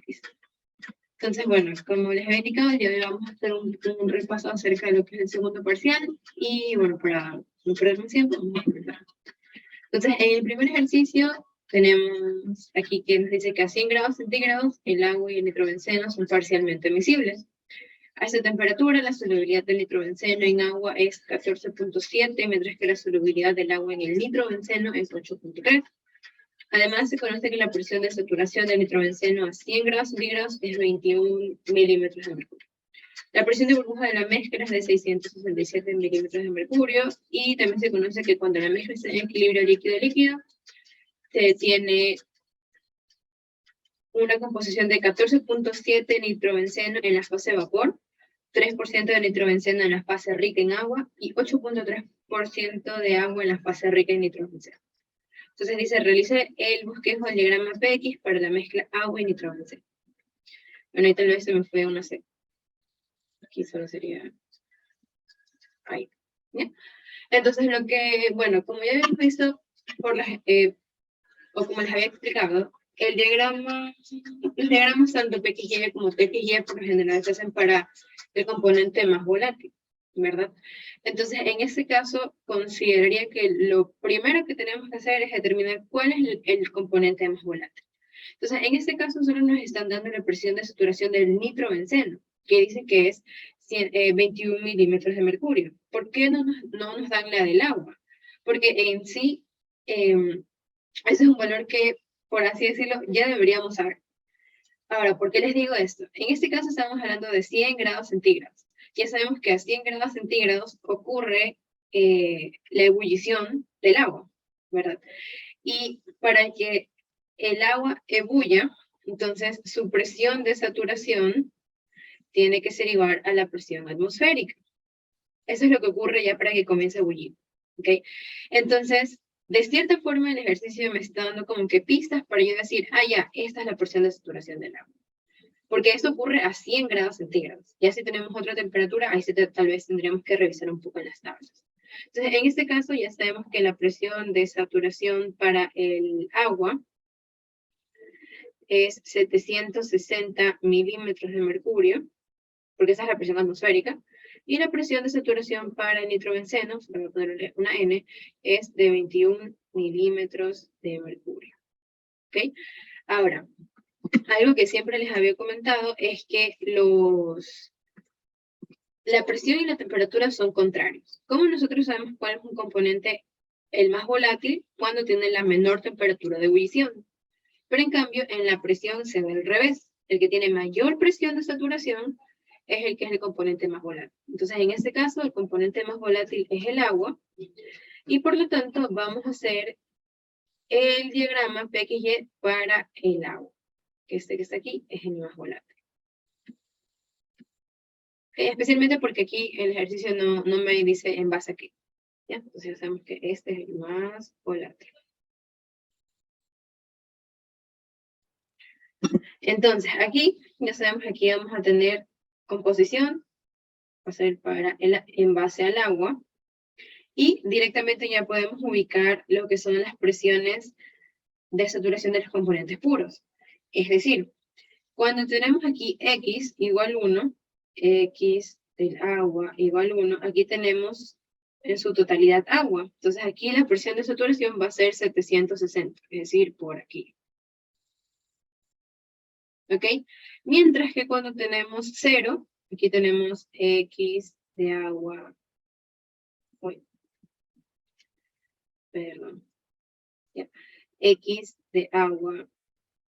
X. Entonces, bueno, como les había indicado, ya vamos a hacer un repaso acerca de lo que es el segundo parcial. Y bueno, para no perder más tiempo, vamos a empezar. Entonces, en el primer ejercicio tenemos aquí que nos dice que a 100 grados centígrados el agua y el nitrobenceno son parcialmente miscibles. A esta temperatura, la solubilidad del nitrobenceno en agua es 14.7, mientras que la solubilidad del agua en el nitrobenceno es 8.3. Además, se conoce que la presión de saturación del nitrobenceno a 100 grados centígrados es 21 milímetros de mercurio. La presión de burbuja de la mezcla es de 667 milímetros de mercurio, y también se conoce que cuando la mezcla está en equilibrio líquido-líquido, se tiene una composición de 14.7 nitrobenceno en la fase vapor, 3% de nitrobenceno en la fase rica en agua y 8.3% de agua en la fase rica en nitrobenceno. Entonces dice, realice el bosquejo del diagrama PX para la mezcla agua y nitrobenceno. Bueno, ahí tal vez se me fue una C. Aquí solo sería ahí. ¿Ya? Entonces lo que, bueno, como ya habíamos visto, o como les había explicado, los diagramas tanto PXY como PXY por lo general se hacen para el componente más volátil, ¿verdad? Entonces, en este caso, consideraría que lo primero que tenemos que hacer es determinar cuál es el componente más volátil. Entonces, en este caso, solo nos están dando la presión de saturación del nitrobenceno, que dice que es 21 milímetros de mercurio. ¿Por qué no nos dan la del agua? Porque en sí, ese es un valor que, por así decirlo, ya deberíamos saber. Ahora, ¿por qué les digo esto? En este caso estamos hablando de 100 grados centígrados. Ya sabemos que a 100 grados centígrados ocurre la ebullición del agua, ¿verdad? Y para que el agua ebulla, entonces su presión de saturación tiene que ser igual a la presión atmosférica. Eso es lo que ocurre ya para que comience a ebullir, ¿ok? Entonces, de cierta forma, el ejercicio me está dando como que pistas para yo decir, ya, esta es la presión de saturación del agua. Porque esto ocurre a 100 grados centígrados. Ya si tenemos otra temperatura, ahí sí tal vez tendríamos que revisar un poco en las tablas. Entonces, en este caso ya sabemos que la presión de saturación para el agua es 760 milímetros de mercurio, porque esa es la presión atmosférica, y la presión de saturación para el nitrobenceno, voy a ponerle una N, es de 21 milímetros de mercurio. ¿Ok? Ahora, algo que siempre les había comentado es que la presión y la temperatura son contrarios. ¿Cómo nosotros sabemos cuál es un componente el más volátil? Cuando tiene la menor temperatura de ebullición. Pero en cambio, en la presión se ve al revés. El que tiene mayor presión de saturación es el que es el componente más volátil. Entonces, en este caso, el componente más volátil es el agua. Y por lo tanto, vamos a hacer el diagrama PXY para el agua. Que este que está aquí es el más volátil. Especialmente porque aquí el ejercicio no me dice en base a qué. ¿Ya? Entonces ya sabemos que este es el más volátil. Entonces aquí, ya sabemos que aquí vamos a tener composición, va a ser en base al agua, y directamente ya podemos ubicar lo que son las presiones de saturación de los componentes puros. Es decir, cuando tenemos aquí X igual 1, X del agua igual 1, aquí tenemos en su totalidad agua. Entonces aquí la presión de saturación va a ser 760, es decir, por aquí. ¿Ok? Mientras que cuando tenemos 0, aquí tenemos X de agua. Perdón. Ya. X de agua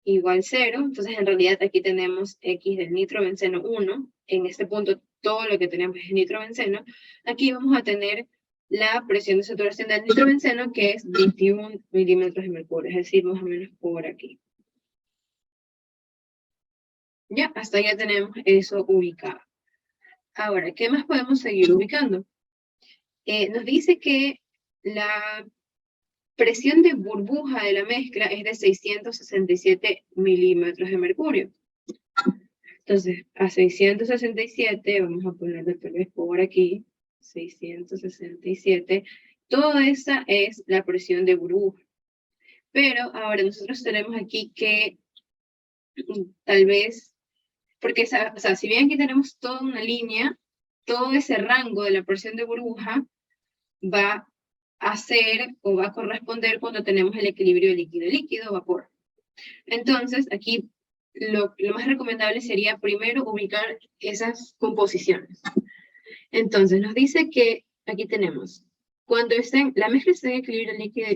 igual 0. Entonces en realidad aquí tenemos X del nitrobenceno 1. En este punto todo lo que tenemos es nitrobenceno. Aquí vamos a tener la presión de saturación del nitrobenceno, que es 21 milímetros de mercurio, es decir, más o menos por aquí. Ya, hasta ya tenemos eso ubicado. Ahora, ¿qué más podemos seguir ubicando? Nos dice que la presión de burbuja de la mezcla es de 667 milímetros de mercurio. Entonces, a 667, vamos a ponerlo tal vez por aquí, 667, toda esa es la presión de burbuja. Pero ahora nosotros tenemos aquí que tal vez, porque o sea, si bien aquí tenemos toda una línea, todo ese rango de la presión de burbuja va a ser o va a corresponder cuando tenemos el equilibrio líquido-líquido-vapor. Entonces, aquí lo más recomendable sería primero ubicar esas composiciones. Entonces, nos dice que aquí tenemos, cuando la mezcla está en equilibrio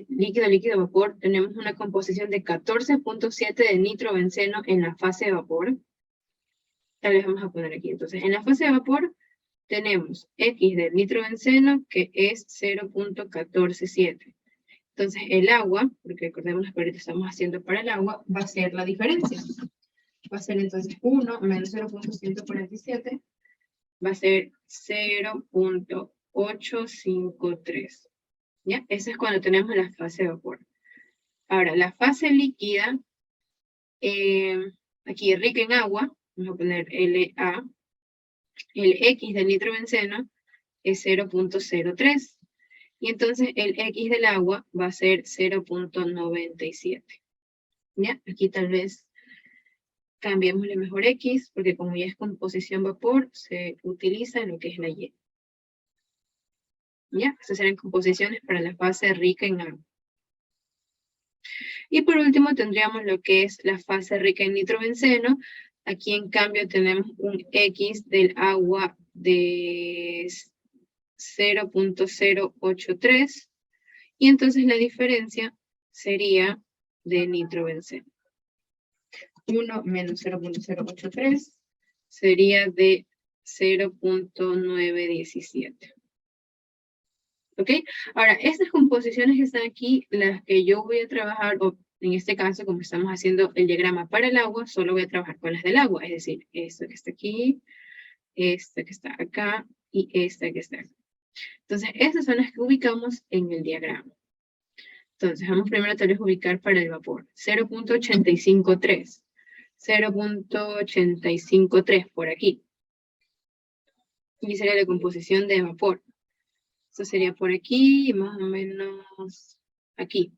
líquido-líquido-vapor, tenemos una composición de 14.7 de nitrobenceno en la fase de vapor. Tal vez vamos a poner aquí. Entonces, en la fase de vapor tenemos X del nitrobenceno, que es 0.147. Entonces, el agua, porque recordemos que ahorita estamos haciendo para el agua, va a ser la diferencia. Va a ser entonces 1 menos 0.147, va a ser 0.853. ¿Ya? Eso es cuando tenemos la fase de vapor. Ahora, la fase líquida, aquí rica en agua, vamos a poner La, el X del nitrobenceno es 0.03. Y entonces el X del agua va a ser 0.97. ¿Ya? Aquí tal vez cambiémosle mejor X, porque como ya es composición vapor, se utiliza lo que es la Y. ¿Ya? Estas serán composiciones para la fase rica en agua. Y por último tendríamos lo que es la fase rica en nitrobenceno. Aquí en cambio tenemos un X del agua de 0.083. Y entonces la diferencia sería de nitrobenceno. 1 menos 0.083 sería de 0.917. ¿Ok? Ahora, estas composiciones que están aquí, las que yo voy a trabajar, o en este caso, como estamos haciendo el diagrama para el agua, solo voy a trabajar con las del agua, es decir, esta que está aquí, esta que está acá, y esta que está acá. Entonces, estas son las que ubicamos en el diagrama. Entonces, vamos primero tal vez a ubicar para el vapor. 0.853. 0.853 por aquí. Y sería la composición de vapor. Esto sería por aquí y más o menos aquí.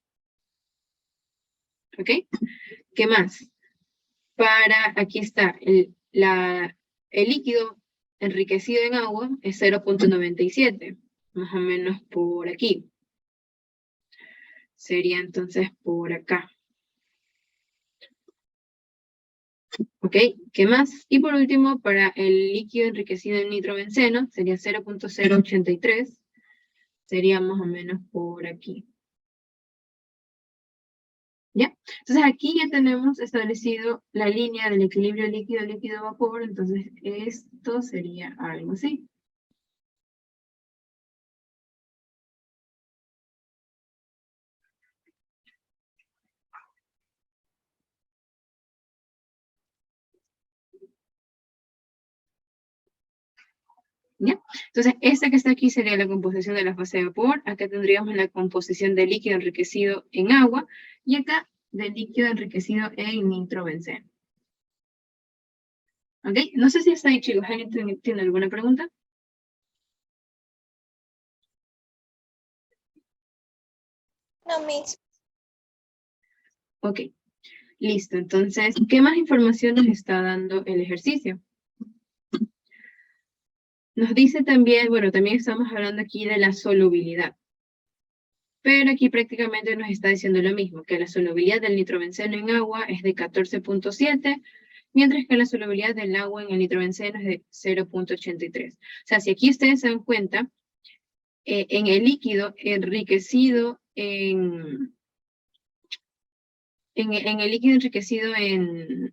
¿Ok? ¿Qué más? Aquí está, el líquido enriquecido en agua es 0.97. Más o menos por aquí. Sería entonces por acá. ¿Ok? ¿Qué más? Y por último, para el líquido enriquecido en nitrobenceno, sería 0.083. Sería más o menos por aquí. ¿Ya? Entonces aquí ya tenemos establecido la línea del equilibrio líquido-líquido-vapor, entonces esto sería algo así. ¿Ya? Entonces, esta que está aquí sería la composición de la fase de vapor. Acá tendríamos la composición de líquido enriquecido en agua. Y acá, de líquido enriquecido en nitrobenceno. ¿Ok? No sé si está ahí, chicos. ¿Alguien tiene alguna pregunta? No, Miss. Ok. Listo. Entonces, ¿qué más información nos está dando el ejercicio? Nos dice también, bueno, también estamos hablando aquí de la solubilidad. Pero aquí prácticamente nos está diciendo lo mismo, que la solubilidad del nitrobenceno en agua es de 14.7, mientras que la solubilidad del agua en el nitrobenceno es de 0.83. O sea, si aquí ustedes se dan cuenta, en el líquido enriquecido en el líquido enriquecido en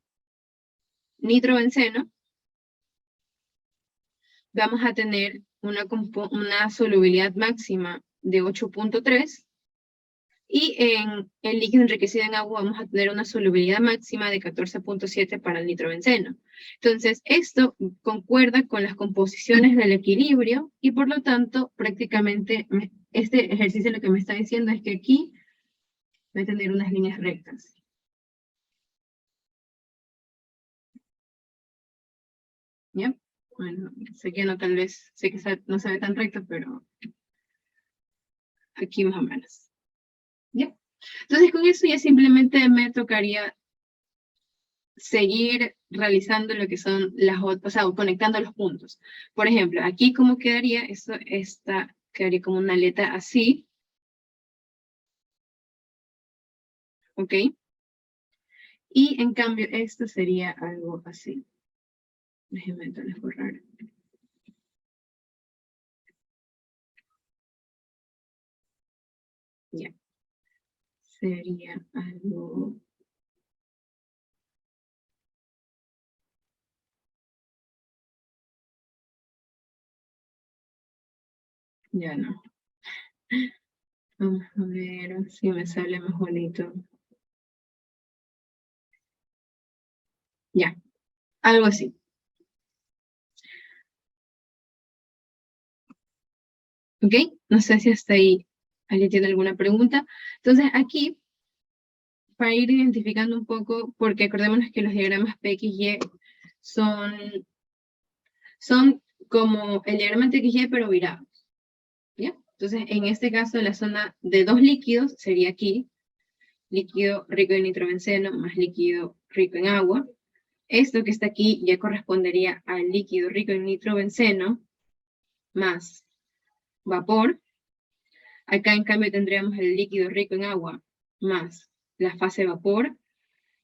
nitrobenceno, vamos a tener una solubilidad máxima de 8.3, y en el líquido enriquecido en agua vamos a tener una solubilidad máxima de 14.7 para el nitrobenceno. Entonces, esto concuerda con las composiciones del equilibrio y por lo tanto, prácticamente, este ejercicio lo que me está diciendo es que aquí voy a tener unas líneas rectas. ¿Ya? Bueno, sé que no, tal vez, sé que no se ve tan recto, pero aquí más o menos. ¿Ya? Entonces, con eso ya simplemente me tocaría seguir realizando lo que son las otras, o sea, conectando los puntos. Por ejemplo, aquí ¿cómo quedaría? Esta quedaría como una aleta así. ¿Ok? Y en cambio esto sería algo así. Déjenme entonces borrar. Ya. Sería algo... Ya no. Vamos a ver si me sale más bonito. Ya. Algo así. ¿Ok? No sé si hasta ahí alguien tiene alguna pregunta. Entonces aquí, para ir identificando un poco, porque acordémonos que los diagramas PXY son como el diagrama TXY pero virados. ¿Ya? Entonces, en este caso, la zona de dos líquidos sería aquí, líquido rico en nitrobenceno más líquido rico en agua. Esto que está aquí ya correspondería al líquido rico en nitrobenceno más vapor. Acá, en cambio, tendríamos el líquido rico en agua más la fase vapor.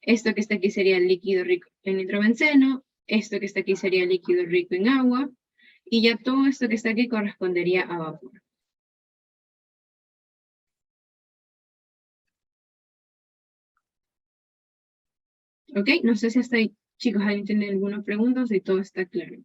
Esto que está aquí sería el líquido rico en nitrobenceno. Esto que está aquí sería el líquido rico en agua. Y ya todo esto que está aquí correspondería a vapor. ¿Ok? No sé si hasta ahí, chicos, ¿alguien tiene alguna pregunta o si todo está claro?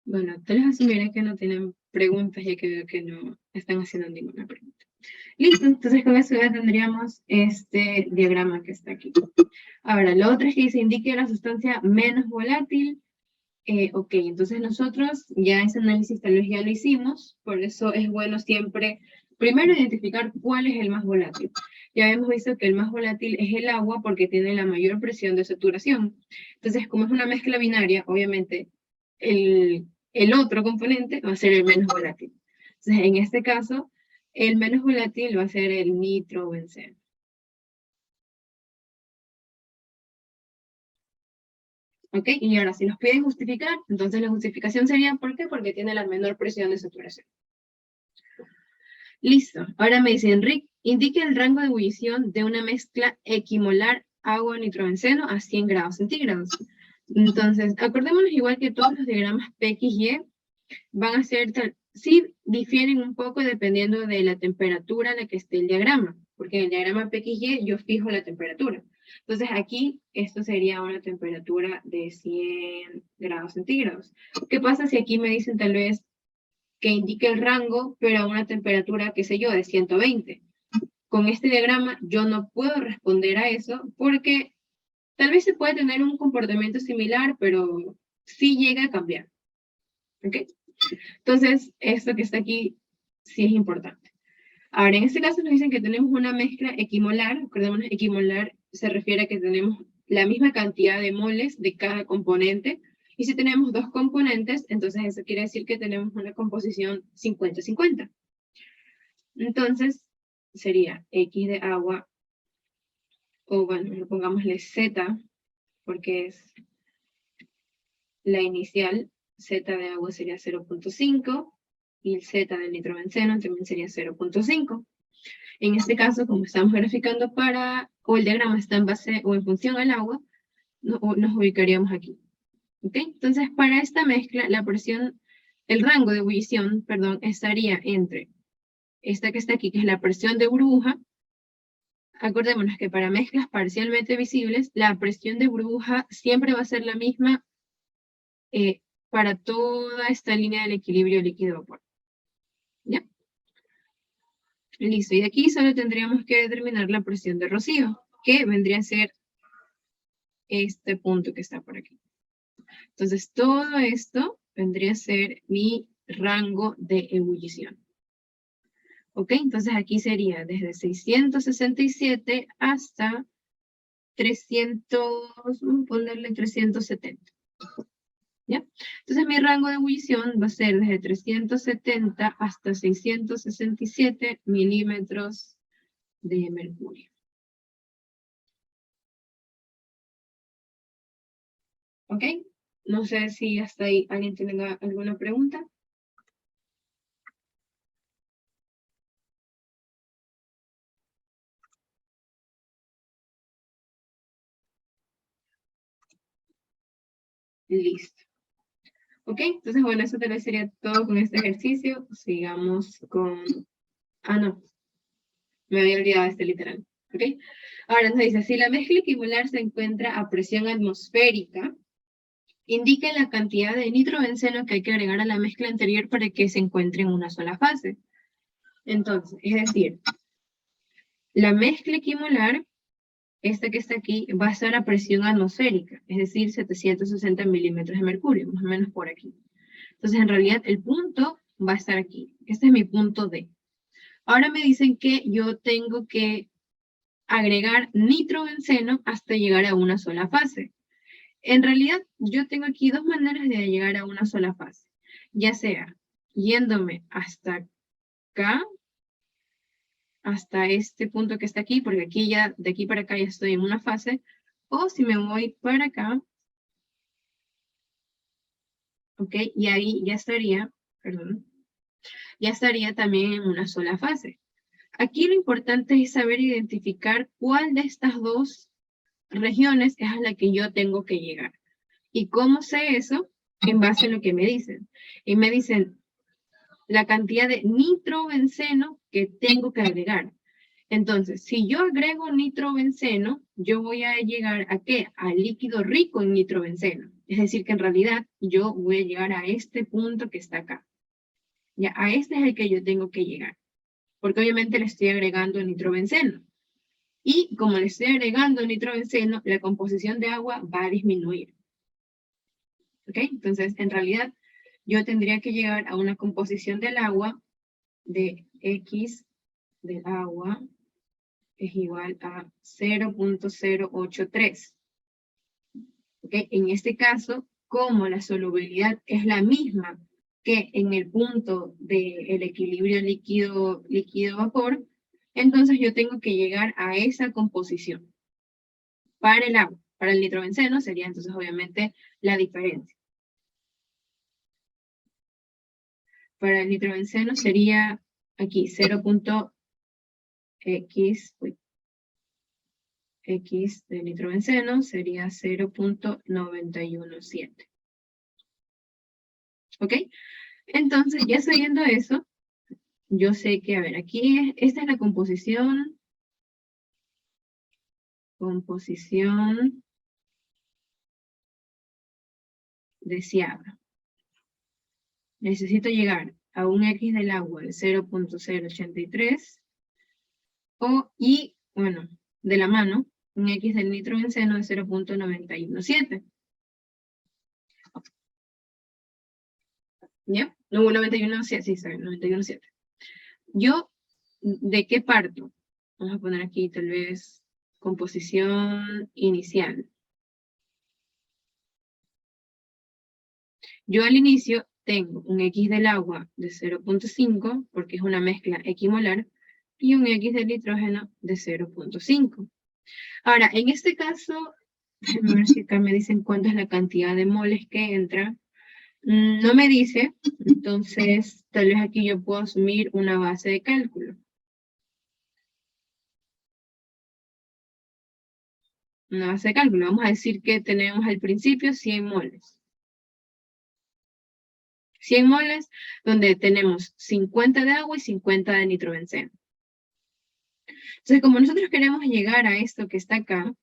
Bueno, tal vez asumiré que no tienen preguntas ya que veo que no están haciendo ninguna pregunta. Listo, entonces con eso ya tendríamos este diagrama que está aquí. Ahora, lo otro es que se indique la sustancia menos volátil. Ok, entonces nosotros ya ese análisis tal vez ya lo hicimos, por eso es bueno siempre primero identificar cuál es el más volátil. Ya hemos visto que el más volátil es el agua porque tiene la mayor presión de saturación. Entonces, como es una mezcla binaria, obviamente el otro componente va a ser el menos volátil. Entonces, en este caso, el menos volátil va a ser el nitrobenceno. ¿Ok? Y ahora, si nos piden justificar, entonces la justificación sería, ¿por qué? Porque tiene la menor presión de saturación. Listo. Ahora me dice, Enrique, indique el rango de ebullición de una mezcla equimolar agua-nitrobenceno a 100 grados centígrados. Entonces, acordémonos igual que todos los diagramas PXY van a ser, sí difieren un poco dependiendo de la temperatura a la que esté el diagrama, porque en el diagrama PXY yo fijo la temperatura. Entonces aquí esto sería una temperatura de 100 grados centígrados. ¿Qué pasa si aquí me dicen tal vez que indique el rango, pero a una temperatura, qué sé yo, de 120? Con este diagrama yo no puedo responder a eso porque tal vez se puede tener un comportamiento similar, pero sí llega a cambiar. ¿Ok? Entonces, esto que está aquí sí es importante. Ahora, en este caso nos dicen que tenemos una mezcla equimolar. Recordemos, equimolar se refiere a que tenemos la misma cantidad de moles de cada componente. Y si tenemos dos componentes, entonces eso quiere decir que tenemos una composición 50-50. Entonces, sería X de agua, o bueno, pongámosle Z, porque es la inicial. Z de agua sería 0.5 y el Z del nitrobenceno también sería 0.5. En este caso, como estamos graficando o el diagrama está en base o en función al agua, nos ubicaríamos aquí. ¿Ok? Entonces, para esta mezcla, la presión, el rango de ebullición, perdón, estaría entre esta que está aquí, que es la presión de burbuja. Acordémonos que para mezclas parcialmente visibles, la presión de burbuja siempre va a ser la misma para toda esta línea del equilibrio líquido-vapor. ¿Ya? Listo, y aquí solo tendríamos que determinar la presión de rocío, que vendría a ser este punto que está por aquí. Entonces, todo esto vendría a ser mi rango de ebullición. ¿Ok? Entonces aquí sería desde 667 hasta 300, vamos a ponerle 370. ¿Ya? Entonces mi rango de ebullición va a ser desde 370 hasta 667 milímetros de mercurio. ¿Ok? No sé si hasta ahí alguien tiene alguna pregunta. Listo. ¿Ok? Entonces, bueno, eso tal vez sería todo con este ejercicio. Sigamos con... Ah, no. Me había olvidado este literal. ¿Ok? Ahora nos dice, si la mezcla equimolar se encuentra a presión atmosférica, indique la cantidad de nitrobenceno que hay que agregar a la mezcla anterior para que se encuentre en una sola fase. Entonces, es decir, la mezcla equimolar, esta que está aquí, va a estar a presión atmosférica, es decir, 760 milímetros de mercurio, más o menos por aquí. Entonces, en realidad, el punto va a estar aquí. Este es mi punto D. Ahora me dicen que yo tengo que agregar nitrobenceno hasta llegar a una sola fase. En realidad, yo tengo aquí dos maneras de llegar a una sola fase. Ya sea yéndome hasta acá, hasta este punto que está aquí, porque aquí ya, de aquí para acá ya estoy en una fase, o si me voy para acá, ¿ok? Y ahí ya estaría, perdón, ya estaría también en una sola fase. Aquí lo importante es saber identificar cuál de estas dos regiones es a la que yo tengo que llegar. ¿Y cómo sé eso? En base a lo que me dicen. Y me dicen la cantidad de nitrobenceno que tengo que agregar. Entonces, si yo agrego nitrobenceno, yo voy a llegar ¿a qué? Al líquido rico en nitrobenceno. Es decir, que en realidad yo voy a llegar a este punto que está acá. Ya, a este es el que yo tengo que llegar. Porque obviamente le estoy agregando nitrobenceno. Y como le estoy agregando nitrobenceno, la composición de agua va a disminuir. ¿Ok? Entonces, en realidad, yo tendría que llegar a una composición del agua de X del agua es igual a 0.083. ¿Ok? En este caso, como la solubilidad es la misma que en el punto del equilibrio líquido-vapor, entonces yo tengo que llegar a esa composición. Para el agua, para el nitrobenceno sería entonces obviamente la diferencia. Para el nitrobenceno sería aquí 0.x de nitrobenceno sería 0.917. ¿Ok? Entonces, ya sabiendo eso, yo sé que, a ver, aquí esta es la composición deseada. Necesito llegar a un X del agua de 0.083 y, bueno, de la mano, un X del nitrobenceno de 0.917. ¿Ya? No, 91.7, sí, sorry, 91.7. Yo, ¿de qué parto? Vamos a poner aquí tal vez composición inicial. Yo al inicio tengo un X del agua de 0.5, porque es una mezcla equimolar, y un X del nitrógeno de 0.5. Ahora, en este caso, a ver si acá me dicen cuánto es la cantidad de moles que entra. No me dice, entonces tal vez aquí yo puedo asumir una base de cálculo. Una base de cálculo. Vamos a decir que tenemos al principio 100 moles. 100 moles donde tenemos 50 de agua y 50 de nitrobenceno. Entonces, como nosotros queremos llegar a esto que está acá,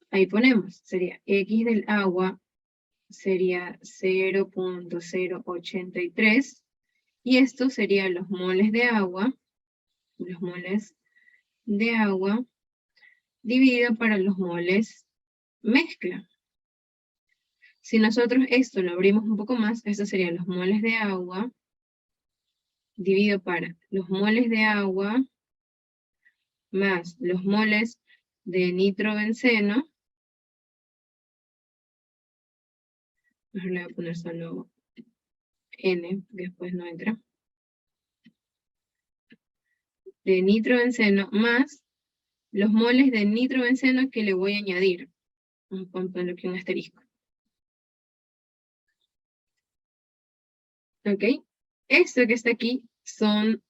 ahí ponemos, sería X del agua, sería 0.083, y esto sería los moles de agua dividido para los moles mezcla. Si nosotros esto lo abrimos un poco más, esto serían los moles de agua divido para los moles de agua más los moles de nitrobenceno. Mejor le voy a poner solo N, después no entra. De nitrobenceno más los moles de nitrobenceno que le voy a añadir. Vamos a ponerlo aquí un asterisco. ¿Ok? Esto que está aquí son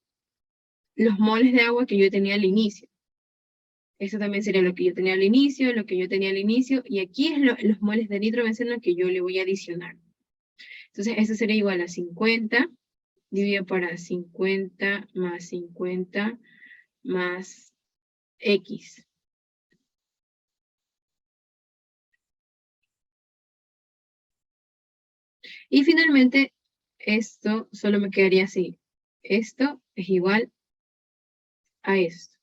los moles de agua que yo tenía al inicio. Eso también sería lo que yo tenía al inicio, lo que yo tenía al inicio, y aquí es los moles de nitrobenceno que yo le voy a adicionar. Entonces, eso sería igual a 50, dividido para 50 más X. Y finalmente, esto solo me quedaría así. Esto es igual a esto.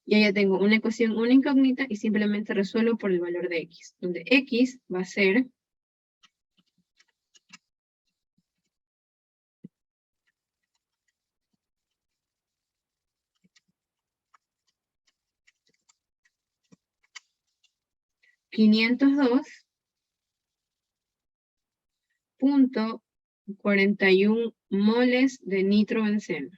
Ya tengo una ecuación, una incógnita, y simplemente resuelvo por el valor de X, donde X va a ser 502.41 moles de nitrobenceno.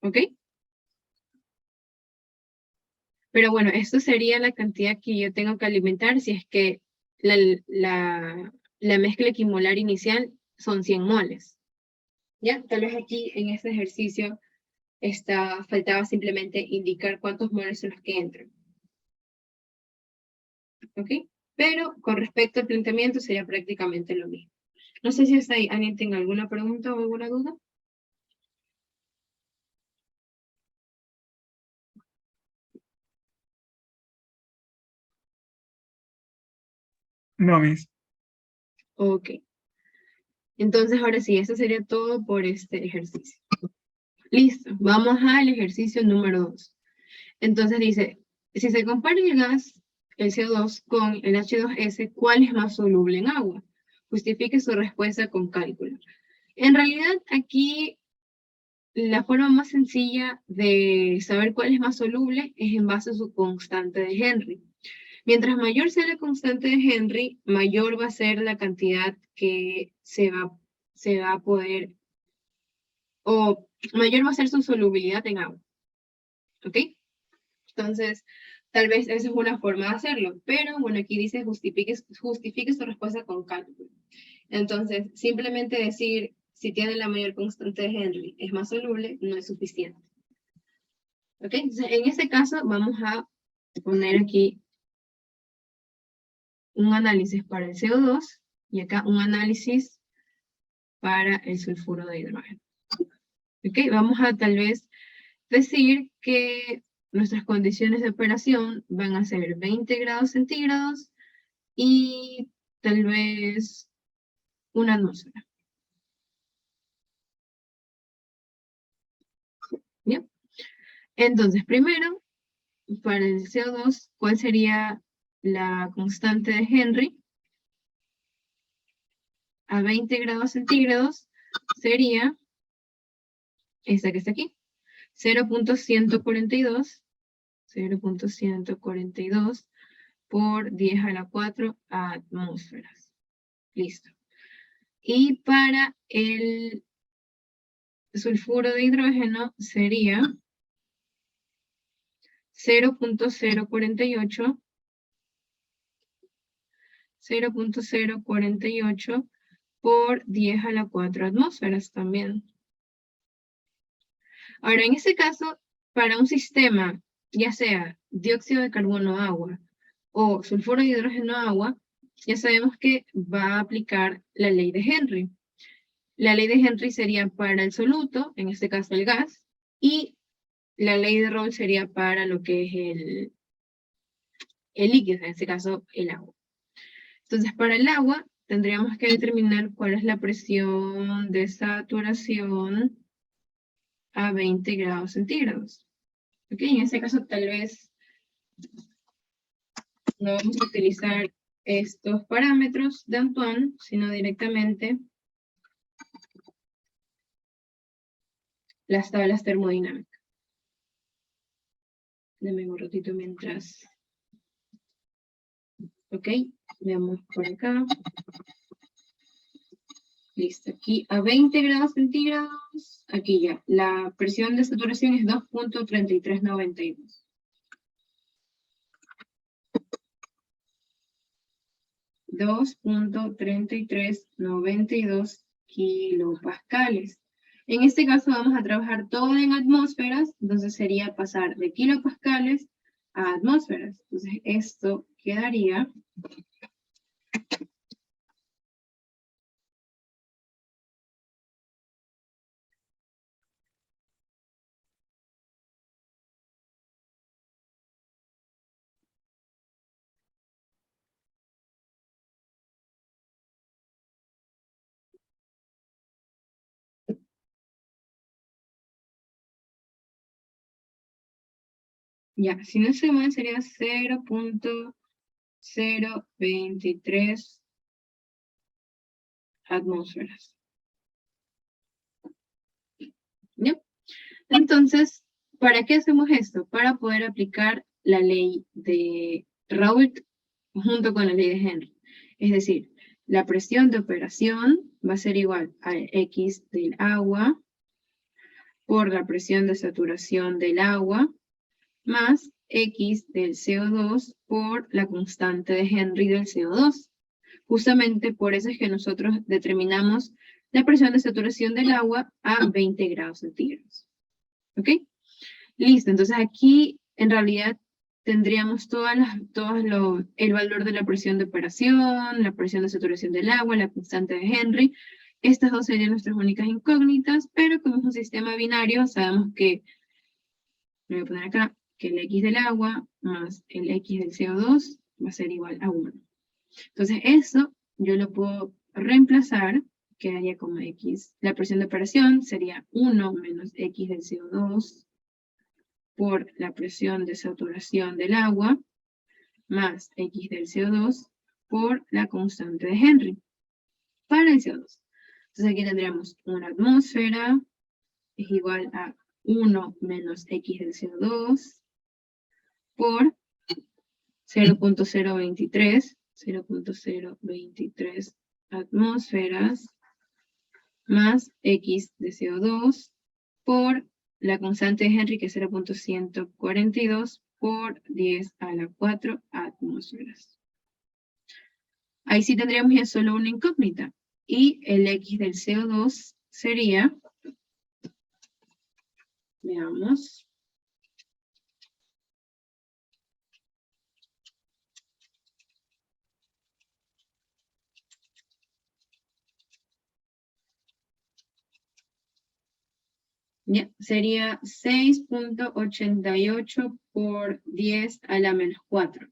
¿Ok? Pero bueno, esto sería la cantidad que yo tengo que alimentar si es que la mezcla equimolar inicial son 100 moles. ¿Ya? Tal vez aquí en este ejercicio faltaba simplemente indicar cuántos moles son los que entran. ¿Ok? Pero con respecto al planteamiento sería prácticamente lo mismo. No sé si hasta ahí alguien tenga alguna pregunta o alguna duda. No, Miss. Ok. Entonces, ahora sí, eso sería todo por este ejercicio. Listo, vamos al ejercicio número 2. Entonces dice, si se compara el gas, el CO2, con el H2S, ¿cuál es más soluble en agua? Justifique su respuesta con cálculo. En realidad, aquí la forma más sencilla de saber cuál es más soluble es en base a su constante de Henry. Mientras mayor sea la constante de Henry, mayor va a ser la cantidad que se va a poder, o mayor va a ser su solubilidad en agua. ¿Ok? Entonces, tal vez esa es una forma de hacerlo, pero bueno, aquí dice justifique su respuesta con cálculo. Entonces, simplemente decir si tiene la mayor constante de Henry es más soluble, no es suficiente. ¿Ok? Entonces, en este caso, vamos a poner aquí un análisis para el CO2 y acá un análisis para el sulfuro de hidrógeno. ¿Ok? Vamos a tal vez decir que nuestras condiciones de operación van a ser 20 grados centígrados y tal vez una atmósfera. ¿Bien? Entonces, primero, para el CO2, ¿cuál sería la constante de Henry? A 20 grados centígrados sería esta que está aquí, 0.142 por 10 a la 4 atmósferas. Listo. Y para el sulfuro de hidrógeno sería 0.048 por 10 a la 4 atmósferas también. Ahora, en este caso, para un sistema, ya sea dióxido de carbono agua o sulfuro de hidrógeno agua, ya sabemos que va a aplicar la ley de Henry. La ley de Henry sería para el soluto, en este caso el gas, y la ley de Raoult sería para lo que es el líquido, en este caso el agua. Entonces, para el agua tendríamos que determinar cuál es la presión de saturación a 20 grados centígrados. ¿Ok? En este caso tal vez no vamos a utilizar estos parámetros de Antoine, sino directamente las tablas termodinámicas. Deme un ratito mientras. Ok, veamos por acá. Listo, aquí a 20 grados centígrados, aquí ya, la presión de saturación es 2.3392. 2.3392 kilopascales. En este caso vamos a trabajar todo en atmósferas, entonces sería pasar de kilopascales a atmósferas. Entonces esto quedaría ya, si no se mal sería 0.023 atmósferas. ¿Ya? Entonces, ¿para qué hacemos esto? Para poder aplicar la ley de Raoult junto con la ley de Henry. Es decir, la presión de operación va a ser igual a X del agua por la presión de saturación del agua más X del CO2 por la constante de Henry del CO2. Justamente por eso es que nosotros determinamos la presión de saturación del agua a 20 grados centígrados. ¿Ok? Listo, entonces aquí en realidad tendríamos el valor de la presión de operación, la presión de saturación del agua, la constante de Henry. Estas dos serían nuestras únicas incógnitas, pero como es un sistema binario, sabemos que, lo voy a poner acá, que el X del agua más el X del CO2 va a ser igual a 1. Entonces eso yo lo puedo reemplazar, quedaría como X. La presión de operación sería 1 menos X del CO2 por la presión de saturación del agua más X del CO2 por la constante de Henry para el CO2. Entonces aquí tendríamos una atmósfera es igual a 1 menos X del CO2 por 0.023 atmósferas más X de CO2 por la constante de Henry, que es 0.142 por 10 a la 4 atmósferas. Ahí sí tendríamos ya solo una incógnita. Y el X del CO2 sería, veamos, ya, sería 6.88 por 10 a la menos 4.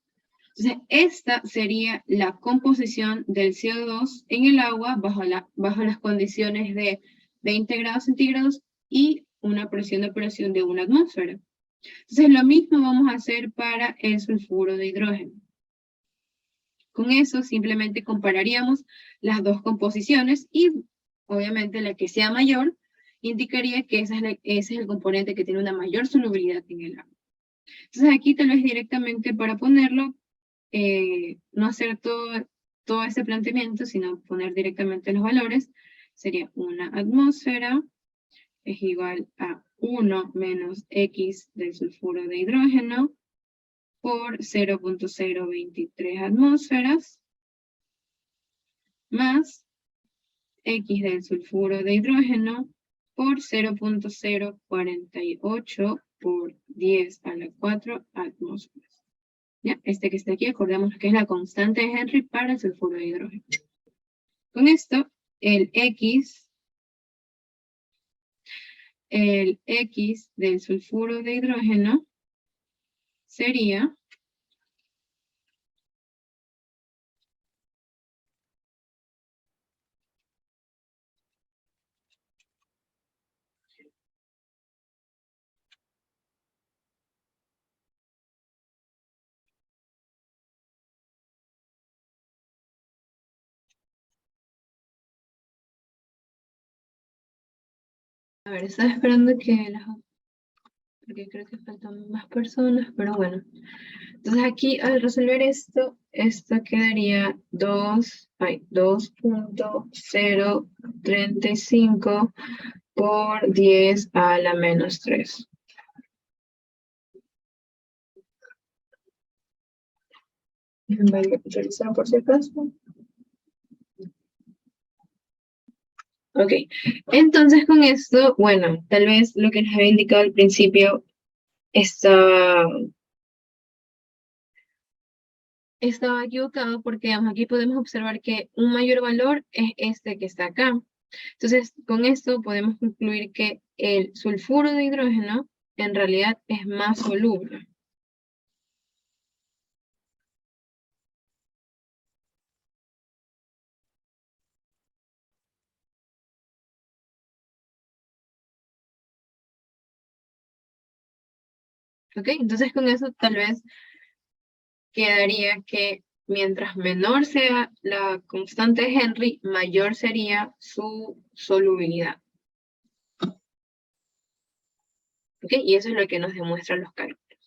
Entonces, esta sería la composición del CO2 en el agua bajo las condiciones de 20 grados centígrados y una presión de operación de 1 atmósfera. Entonces, lo mismo vamos a hacer para el sulfuro de hidrógeno. Con eso, simplemente compararíamos las dos composiciones y, obviamente, la que sea mayor indicaría que ese es el componente que tiene una mayor solubilidad en el agua. Entonces, aquí tal vez directamente para ponerlo, no hacer todo ese planteamiento, sino poner directamente los valores, sería una atmósfera es igual a 1 menos X del sulfuro de hidrógeno por 0.023 atmósferas más X del sulfuro de hidrógeno por 0.048 por 10 a la 4 atmósferas. ¿Ya? Este que está aquí, acordemos que es la constante de Henry para el sulfuro de hidrógeno. Con esto, el X del sulfuro de hidrógeno sería A ver, estaba esperando que porque creo que faltan más personas, pero bueno. Entonces aquí al resolver esto quedaría 2.035 por 10 a la menos 3. Voy a realizar por si acaso. Ok, entonces con esto, bueno, tal vez lo que les había indicado al principio estaba equivocado porque digamos, aquí podemos observar que un mayor valor es este que está acá. Entonces, con esto podemos concluir que el sulfuro de hidrógeno en realidad es más soluble. ¿Ok? Entonces con eso tal vez quedaría que mientras menor sea la constante de Henry, mayor sería su solubilidad. ¿Ok? Y eso es lo que nos demuestran los cálculos.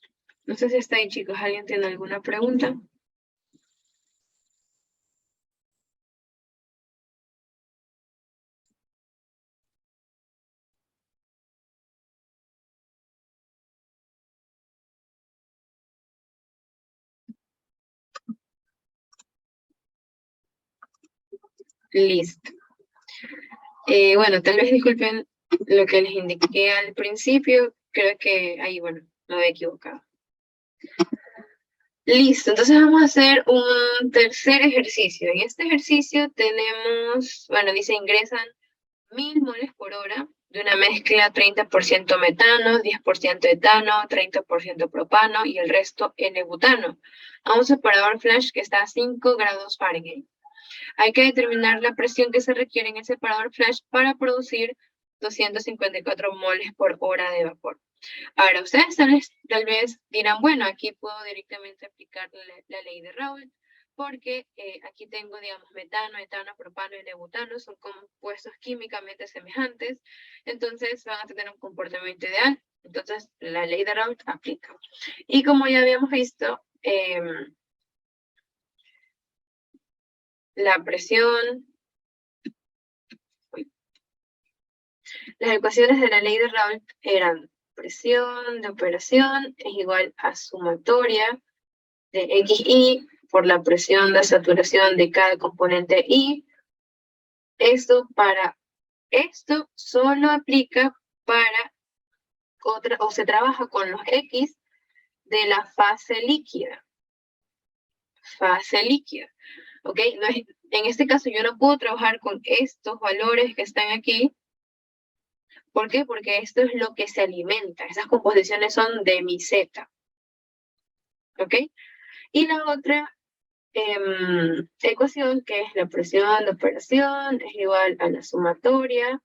No sé si está ahí, chicos. ¿Alguien tiene alguna pregunta? Listo. Bueno, tal vez disculpen lo que les indiqué al principio. Creo que ahí, bueno, me había equivocado. Listo, entonces vamos a hacer un tercer ejercicio. En este ejercicio tenemos, bueno, dice ingresan 1000 moles por hora de una mezcla 30% metano, 10% etano, 30% propano y el resto N-butano a un separador flash que está a 5 grados Fahrenheit. Hay que determinar la presión que se requiere en el separador flash para producir 254 moles por hora de vapor. Ahora, ustedes tal vez dirán, bueno, aquí puedo directamente aplicar la ley de Raoult, porque aquí tengo, digamos, metano, etano, propano y N-butano, son compuestos químicamente semejantes, entonces van a tener un comportamiento ideal, entonces la ley de Raoult aplica. Y como ya habíamos visto, la presión, las ecuaciones de la ley de Raoult eran presión de operación es igual a sumatoria de XI por la presión de saturación de cada componente I. Esto solo aplica para o se trabaja con los X de la fase líquida. Fase líquida. ¿Ok? En este caso yo no puedo trabajar con estos valores que están aquí. ¿Por qué? Porque esto es lo que se alimenta. Esas composiciones son de mi Z. ¿Ok? Y la otra ecuación, que es la presión de operación, es igual a la sumatoria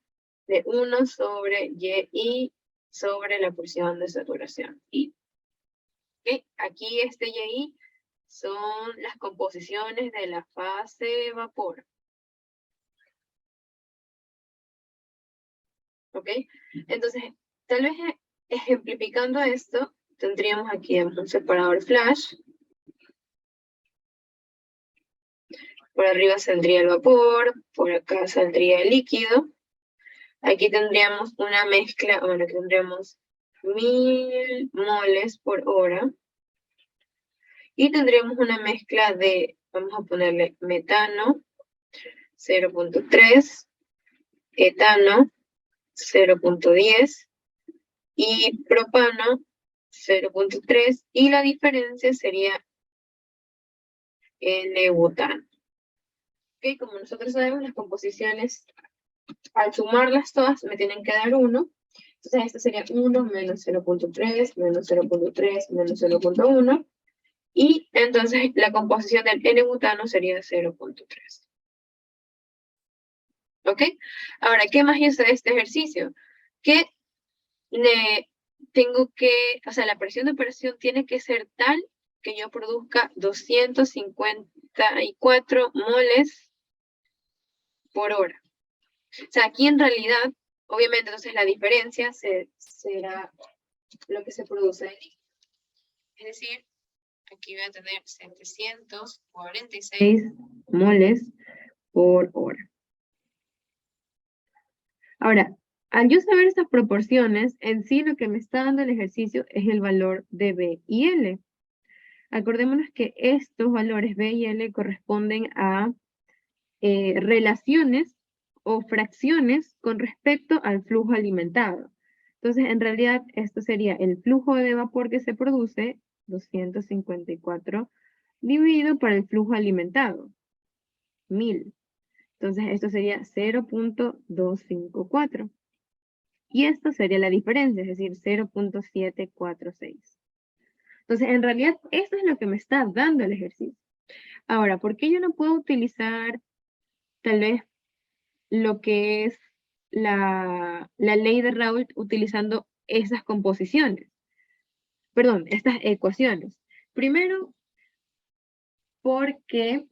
de 1 sobre YI sobre la presión de saturación. Y aquí este YI son las composiciones de la fase vapor. ¿Ok? Entonces, tal vez ejemplificando esto, tendríamos aquí un separador flash. Por arriba saldría el vapor, por acá saldría el líquido. Aquí tendríamos una mezcla, bueno, aquí tendríamos 1000 moles por hora. Y tendríamos una mezcla de, vamos a ponerle metano, 0.3, etano, 0.10, y propano, 0.3, y la diferencia sería N-butano. Okay, como nosotros sabemos, las composiciones, al sumarlas todas, me tienen que dar 1. Entonces, esto sería 1 menos 0.3, menos 0.3, menos 0.1. Y entonces, la composición del N-butano sería 0.3. ¿Ok? Ahora, ¿qué más hice de este ejercicio? Que o sea, la presión de operación tiene que ser tal que yo produzca 254 moles por hora. O sea, aquí en realidad Obviamente, entonces la diferencia será lo que se produce de líquido. Es decir, aquí voy a tener 746 moles por hora. Ahora, al yo saber estas proporciones, en sí lo que me está dando el ejercicio es el valor de B y L. Acordémonos que estos valores B y L corresponden a relaciones o fracciones con respecto al flujo alimentado. Entonces, en realidad, esto sería el flujo de vapor que se produce, 254, dividido por el flujo alimentado, 1000. Entonces, esto sería 0.254. Y esto sería la diferencia, es decir, 0.746. Entonces, en realidad, esto es lo que me está dando el ejercicio. Ahora, ¿por qué yo no puedo utilizar tal vez lo que es la ley de Raoult utilizando esas composiciones? Perdón, estas ecuaciones. Primero, porque,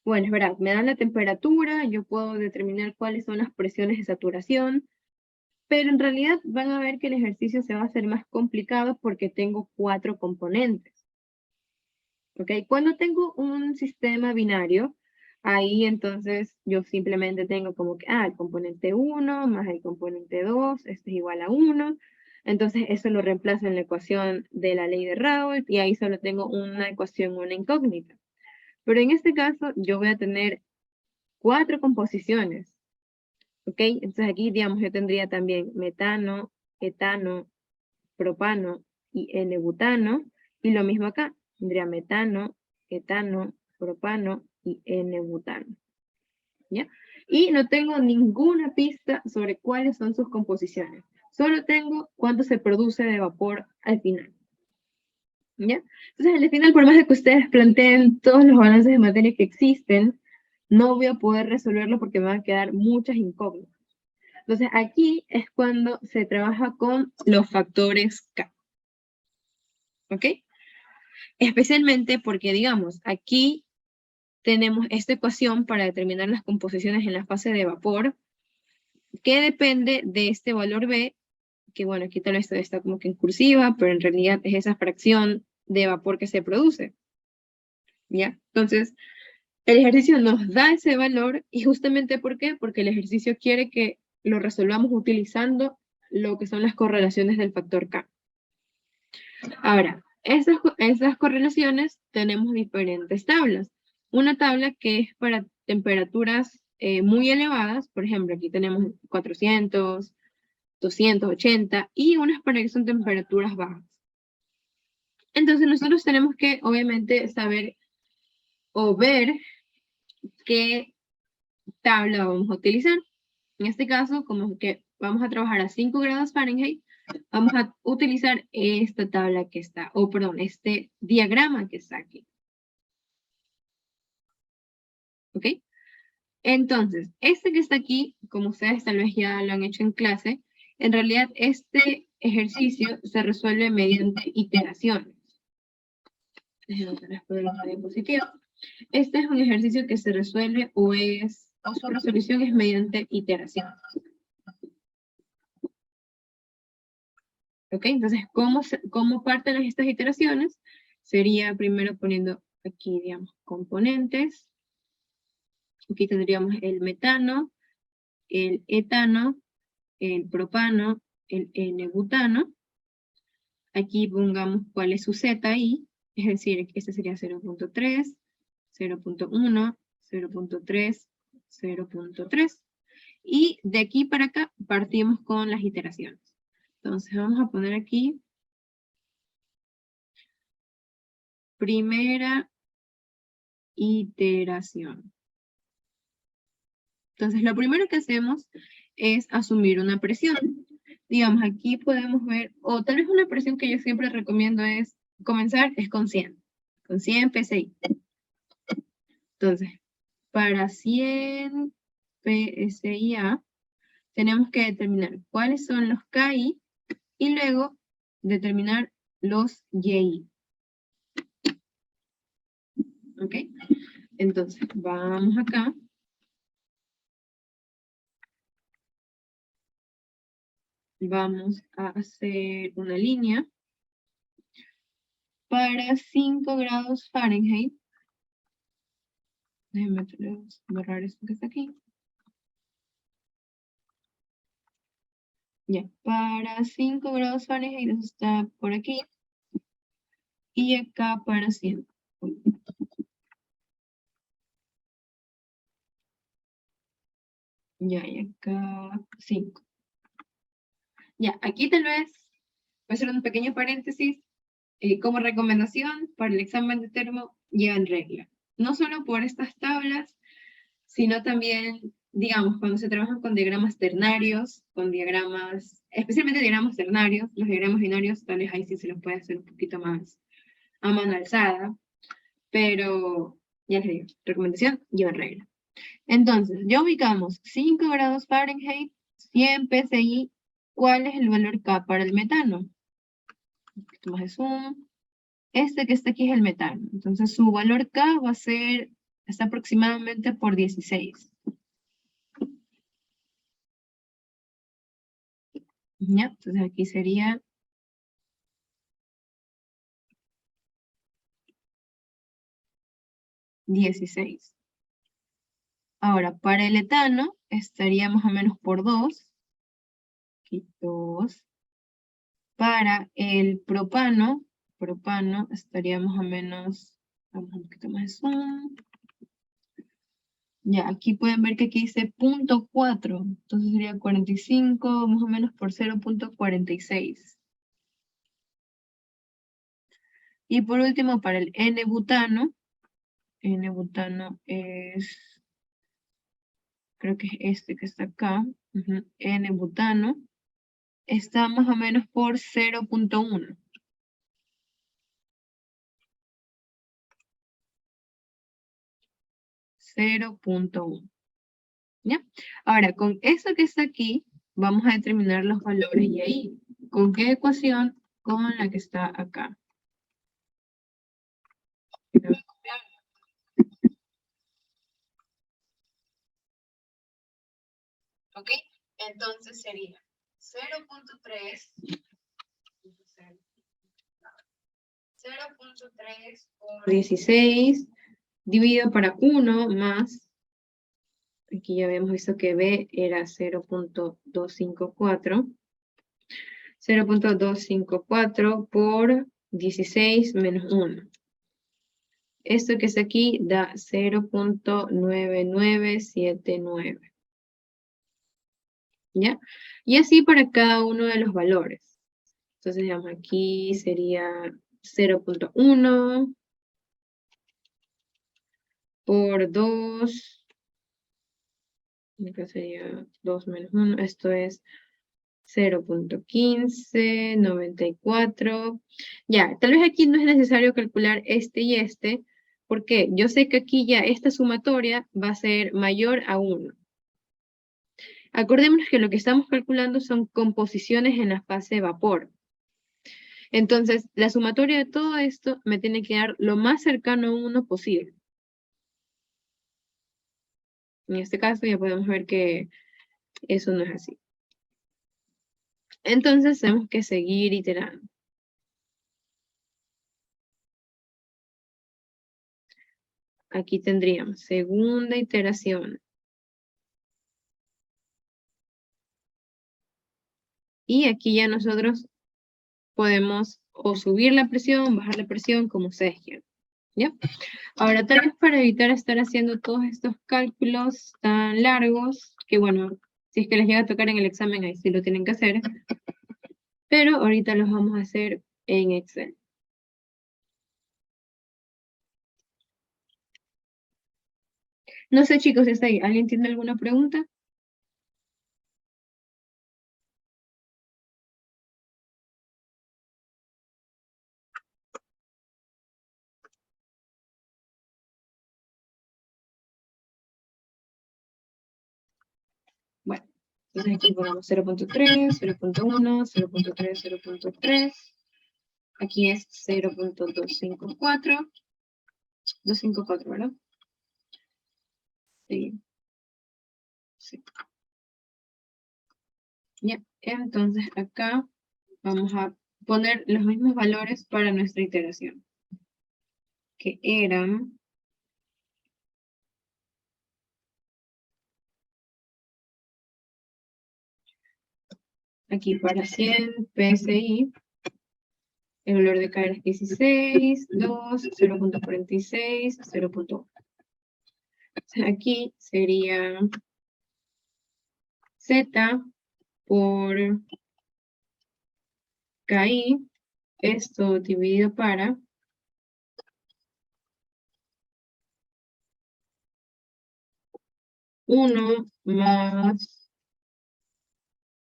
bueno, es verdad, me dan la temperatura, yo puedo determinar cuáles son las presiones de saturación, pero en realidad van a ver que el ejercicio se va a hacer más complicado porque tengo 4 componentes. ¿Ok? Cuando tengo un sistema binario, ahí entonces yo simplemente tengo como que, el componente 1 más el componente 2, esto es igual a 1. Entonces eso lo reemplazo en la ecuación de la ley de Raoult y ahí solo tengo una ecuación, una incógnita. Pero en este caso yo voy a tener 4 composiciones. ¿Ok? Entonces aquí, digamos, yo tendría también metano, etano, propano y N-butano. Y lo mismo acá, tendría metano, etano, propano y N-butano. ¿Ya? Y no tengo ninguna pista sobre cuáles son sus composiciones. Solo tengo cuánto se produce de vapor al final. ¿Ya? Entonces, al final, por más de que ustedes planteen todos los balances de materia que existen, no voy a poder resolverlo porque me van a quedar muchas incógnitas. Entonces, aquí es cuando se trabaja con los factores K. ¿Ok? Especialmente porque, digamos, aquí tenemos esta ecuación para determinar las composiciones en la fase de vapor, que depende de este valor B, que bueno, aquí tal vez está como que en cursiva, pero en realidad es esa fracción de vapor que se produce. ¿Ya? Entonces, el ejercicio nos da ese valor, y justamente ¿por qué? Porque el ejercicio quiere que lo resolvamos utilizando lo que son las correlaciones del factor K. Ahora, esas correlaciones tenemos diferentes tablas. Una tabla que es para temperaturas muy elevadas, por ejemplo, aquí tenemos 400, 280, y unas para que son temperaturas bajas. Entonces nosotros tenemos que, obviamente, saber o ver qué tabla vamos a utilizar. En este caso, como que vamos a trabajar a 5 grados Fahrenheit, vamos a utilizar esta tabla que está, o perdón, este diagrama que está aquí. ¿Ok? Entonces, este que está aquí, como ustedes tal vez ya lo han hecho en clase, en realidad este ejercicio se resuelve mediante iteraciones. Déjenme poner una diapositiva. Este es un ejercicio que se resuelve o su resolución es mediante iteraciones. ¿Ok? Entonces, ¿cómo parten estas iteraciones? Sería primero poniendo aquí, digamos, componentes. Aquí tendríamos el metano, el etano, el propano, el N-butano. Aquí pongamos cuál es su Z ahí, es decir, este sería 0.3, 0.1, 0.3, 0.3. Y de aquí para acá partimos con las iteraciones. Entonces vamos a poner aquí primera iteración. Entonces lo primero que hacemos es asumir una presión. Digamos, aquí podemos ver, o tal vez una presión que yo siempre recomiendo es comenzar es con 100 PSI. Entonces, para 100 PSI tenemos que determinar cuáles son los KI y luego determinar los YI. ¿Ok? Entonces, vamos acá. vamos a hacer una línea para 5 grados Fahrenheit. Déjenme borrar esto que está aquí. Ya, para 5 grados Fahrenheit, eso está por aquí. Y acá para 100. Ya, y acá 5. Ya, aquí tal vez voy a hacer un pequeño paréntesis. Como recomendación para el examen de termo, lleven regla. No solo por estas tablas, sino también, digamos, cuando se trabajan con diagramas ternarios, con diagramas, especialmente diagramas ternarios, los diagramas binarios, tal vez ahí sí se los puede hacer un poquito más a mano alzada, pero ya les digo, recomendación, lleven regla. Entonces, ya ubicamos 5 grados Fahrenheit, 100 PSI. ¿Cuál es el valor K para el metano? Un poquito más de zoom. Este que está aquí es el metano. Entonces, su valor K va a ser, está aproximadamente por 16. ¿Ya? Entonces, aquí sería 16. Ahora, para el etano, estaría más o menos por 2. Aquí 2. Para el propano estaría más o menos, vamos un poquito más de zoom. Ya, aquí pueden ver que aquí dice 0.4, entonces sería 45 más o menos por 0.46. Y por último, para el N-butano es, creo que es este que está acá, N-butano, está más o menos por 0.1. ¿Ya? Ahora, con eso que está aquí, vamos a determinar los valores y ahí. ¿Con qué ecuación? Con la que está acá. ¿Ok? Entonces sería 0.3 por 16 dividido para 1 más, aquí ya habíamos visto que B era 0.254. 0.254 por 16 menos 1. Esto que está aquí da 0.9979. ¿Ya? Y así para cada uno de los valores. Entonces, digamos, aquí sería 0.1 por 2. Acá sería 2 menos 1. Esto es 0.1594. Ya, tal vez aquí no es necesario calcular este y este, porque yo sé que aquí ya esta sumatoria va a ser mayor a 1. Acordémonos que lo que estamos calculando son composiciones en la fase de vapor. Entonces, la sumatoria de todo esto me tiene que dar lo más cercano a 1 posible. En este caso ya podemos ver que eso no es así. Entonces tenemos que seguir iterando. Aquí tendríamos segunda iteración. Y aquí ya nosotros podemos o subir la presión, bajar la presión, como ustedes quieran. ¿Ya? Ahora, tal vez para evitar estar haciendo todos estos cálculos tan largos, que bueno, si es que les llega a tocar en el examen, ahí sí lo tienen que hacer. Pero ahorita los vamos a hacer en Excel. No sé, chicos, ¿está ahí? ¿Alguien tiene alguna pregunta? Bueno, entonces aquí ponemos 0.3, 0.1, 0.3, 0.3. Aquí es 0.254. 254, ¿verdad? Sí. Sí. Ya, entonces acá vamos a poner los mismos valores para nuestra iteración, que eran aquí para 100 PSI, el valor de K es 16, 2, 0.46, 0.1. Aquí sería Z por KI, esto dividido para 1 más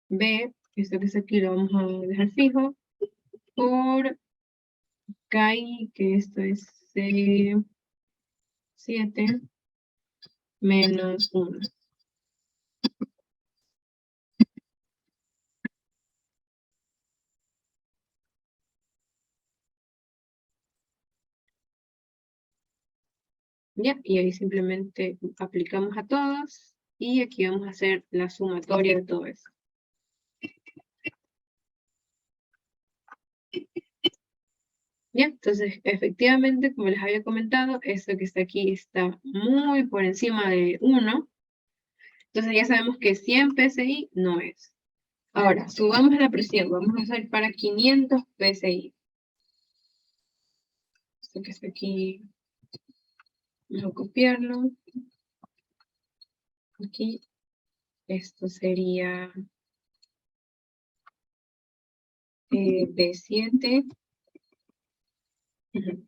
B, esto que es aquí lo vamos a dejar fijo, por KI, que esto es C7 menos 1. Ya, y ahí simplemente aplicamos a todos, y aquí vamos a hacer la sumatoria de todo eso. Ya, entonces, efectivamente, como les había comentado, esto que está aquí está muy por encima de 1. Entonces ya sabemos que 100 PSI no es. Ahora, subamos la presión. Vamos a hacer para 500 PSI. Esto que está aquí, vamos a copiarlo. Aquí, esto sería B7. Ujú.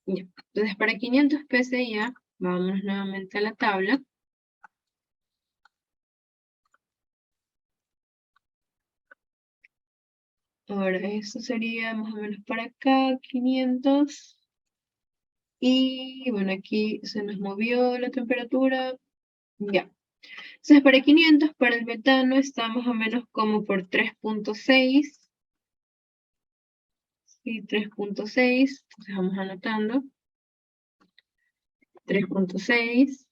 Ya. Entonces, para 500 PSI ya, vamos nuevamente a la tabla. Ahora, esto sería más o menos para acá, 500. Y bueno, aquí se nos movió la temperatura. Ya. Entonces, para 500, para el metano está más o menos como por 3.6. Sí, 3.6. Entonces vamos anotando. 3.6.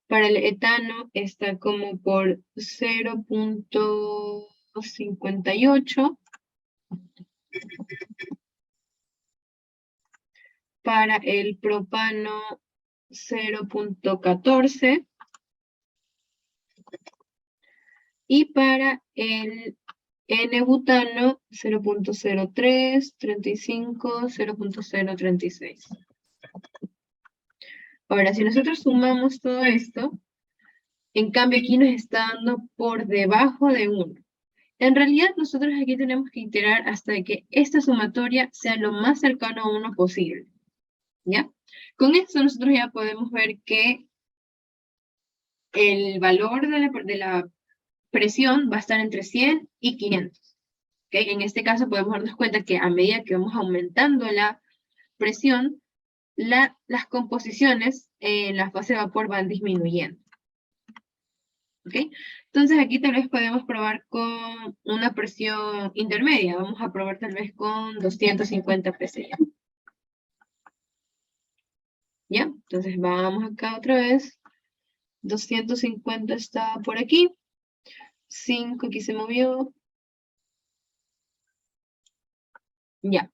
Para el etano está como por 0.58. Para el propano 0.14. Y para el N-butano 0.03, 35, 0.036. Ahora, si nosotros sumamos todo esto, en cambio aquí nos está dando por debajo de 1. En realidad, nosotros aquí tenemos que iterar hasta que esta sumatoria sea lo más cercano a 1 posible. ¿Ya? Con esto nosotros ya podemos ver que el valor de la presión va a estar entre 100 y 500. ¿Okay? En este caso podemos darnos cuenta que a medida que vamos aumentando la presión, las composiciones en la fase de vapor van disminuyendo. ¿Okay? Entonces aquí tal vez podemos probar con una presión intermedia. Vamos a probar tal vez con 250 PSI. ¿Ya? Entonces vamos acá otra vez. 250 está por aquí. 5 aquí se movió. Ya.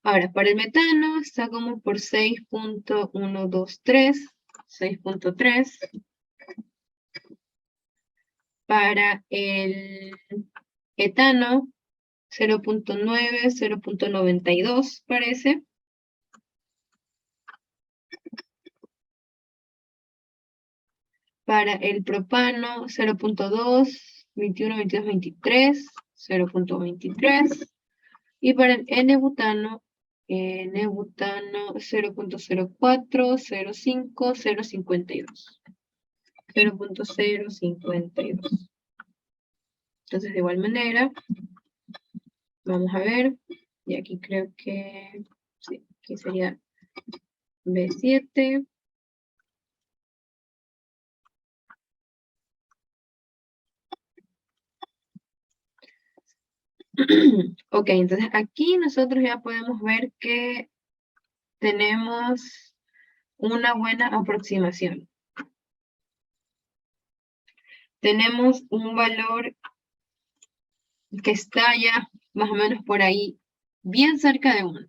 Ahora, para el metano está como por 6.123, 6.3. Para el etano, 0.9, 0.92 parece. Para el propano, 0.2, 21, 22, 23, 0.23. Y para el N-butano 0.04, 0.5, 0.52. 0.052. Entonces, de igual manera, vamos a ver. Y aquí creo que, sí, aquí sería B7. Ok, entonces aquí nosotros ya podemos ver que tenemos una buena aproximación. Tenemos un valor que está ya más o menos por ahí, bien cerca de 1.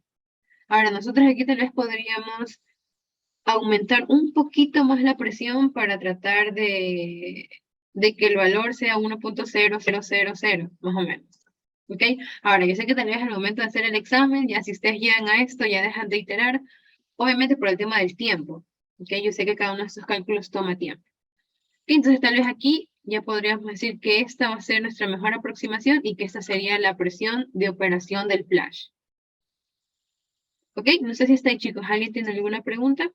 Ahora, nosotros aquí tal vez podríamos aumentar un poquito más la presión para tratar de que el valor sea 1.0000, más o menos. ¿Ok? Ahora, yo sé que tal vez al momento de hacer el examen, ya si ustedes llegan a esto, ya dejan de iterar, obviamente por el tema del tiempo. ¿Ok? Yo sé que cada uno de estos cálculos toma tiempo. Entonces, tal vez aquí ya podríamos decir que esta va a ser nuestra mejor aproximación y que esta sería la presión de operación del flash. ¿Ok? No sé si está ahí, chicos. ¿Alguien tiene alguna pregunta?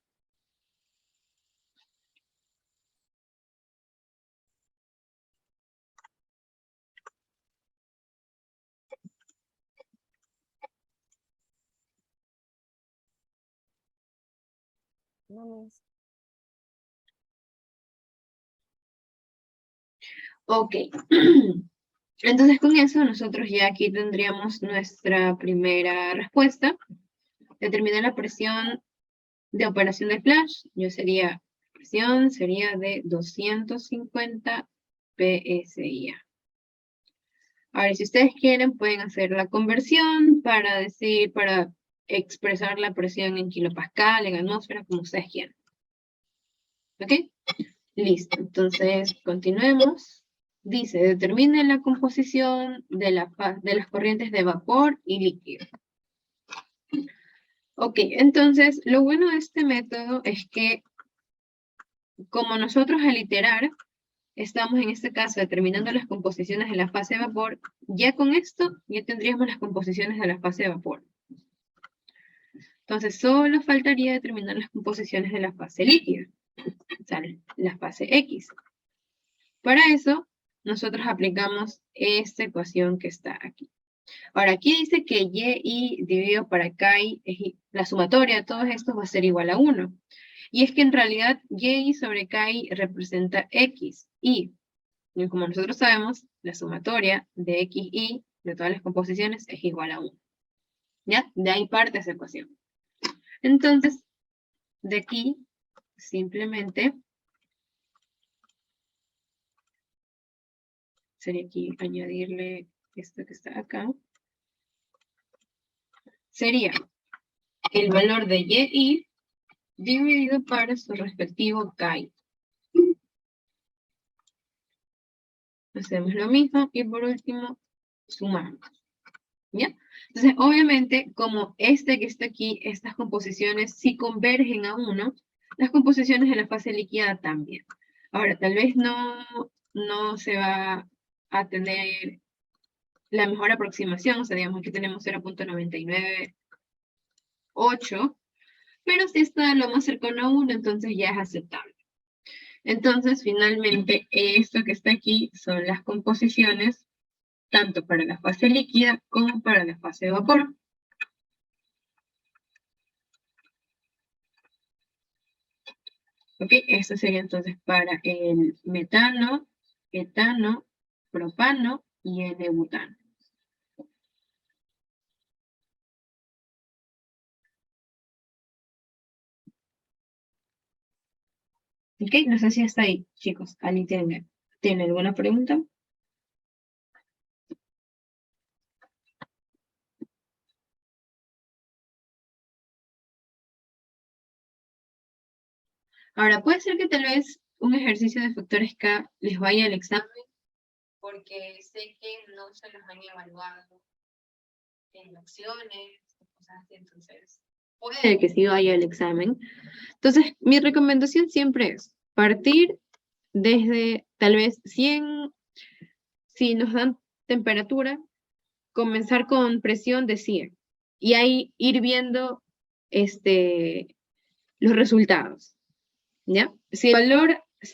No, Miss. Ok. Entonces, con eso nosotros ya aquí tendríamos nuestra primera respuesta. Determinar la presión de operación del flash. Presión sería de 250 PSI. Ahora, si ustedes quieren, pueden hacer la conversión para expresar la presión en kilopascal, en atmósfera, como ustedes quieran. ¿Ok? Listo. Entonces, continuemos. Dice, determine la composición de las corrientes de vapor y líquido. Ok, entonces, lo bueno de este método es que, como nosotros al iterar, estamos en este caso determinando las composiciones de la fase de vapor, ya con esto ya tendríamos las composiciones de la fase de vapor. Entonces solo faltaría determinar las composiciones de la fase líquida, o sea, la fase X. Para eso, nosotros aplicamos esta ecuación que está aquí. Ahora, aquí dice que Y dividido para KI, la sumatoria de todos estos va a ser igual a 1. Y es que en realidad Y sobre KI representa X. Y como nosotros sabemos, la sumatoria de X y de todas las composiciones es igual a 1. ¿Ya? De ahí parte esa ecuación. Entonces, de aquí, simplemente, sería aquí añadirle esto que está acá. Sería el valor de Y dividido para su respectivo KI. Hacemos lo mismo y por último, sumamos. ¿Ya? Entonces, obviamente, como este que está aquí, estas composiciones sí convergen a 1, las composiciones de la fase líquida también. Ahora, tal vez no se va a tener la mejor aproximación, o sea, digamos, aquí tenemos 0.998, pero si está lo más cercano a 1, entonces ya es aceptable. Entonces, finalmente, esto que está aquí son las composiciones tanto para la fase líquida como para la fase de vapor. Ok, esto sería entonces para el metano, etano, propano y N-butano. Ok, no sé si está ahí, chicos. ¿Alguien tiene alguna pregunta? Ahora, puede ser que tal vez un ejercicio de factores K les vaya al examen, porque sé que no se los han evaluado en opciones, cosas así, entonces puede que sí vaya al examen. Entonces, mi recomendación siempre es partir desde tal vez 100, si nos dan temperatura, comenzar con presión de 100 y ahí ir viendo los resultados, ¿ya? Si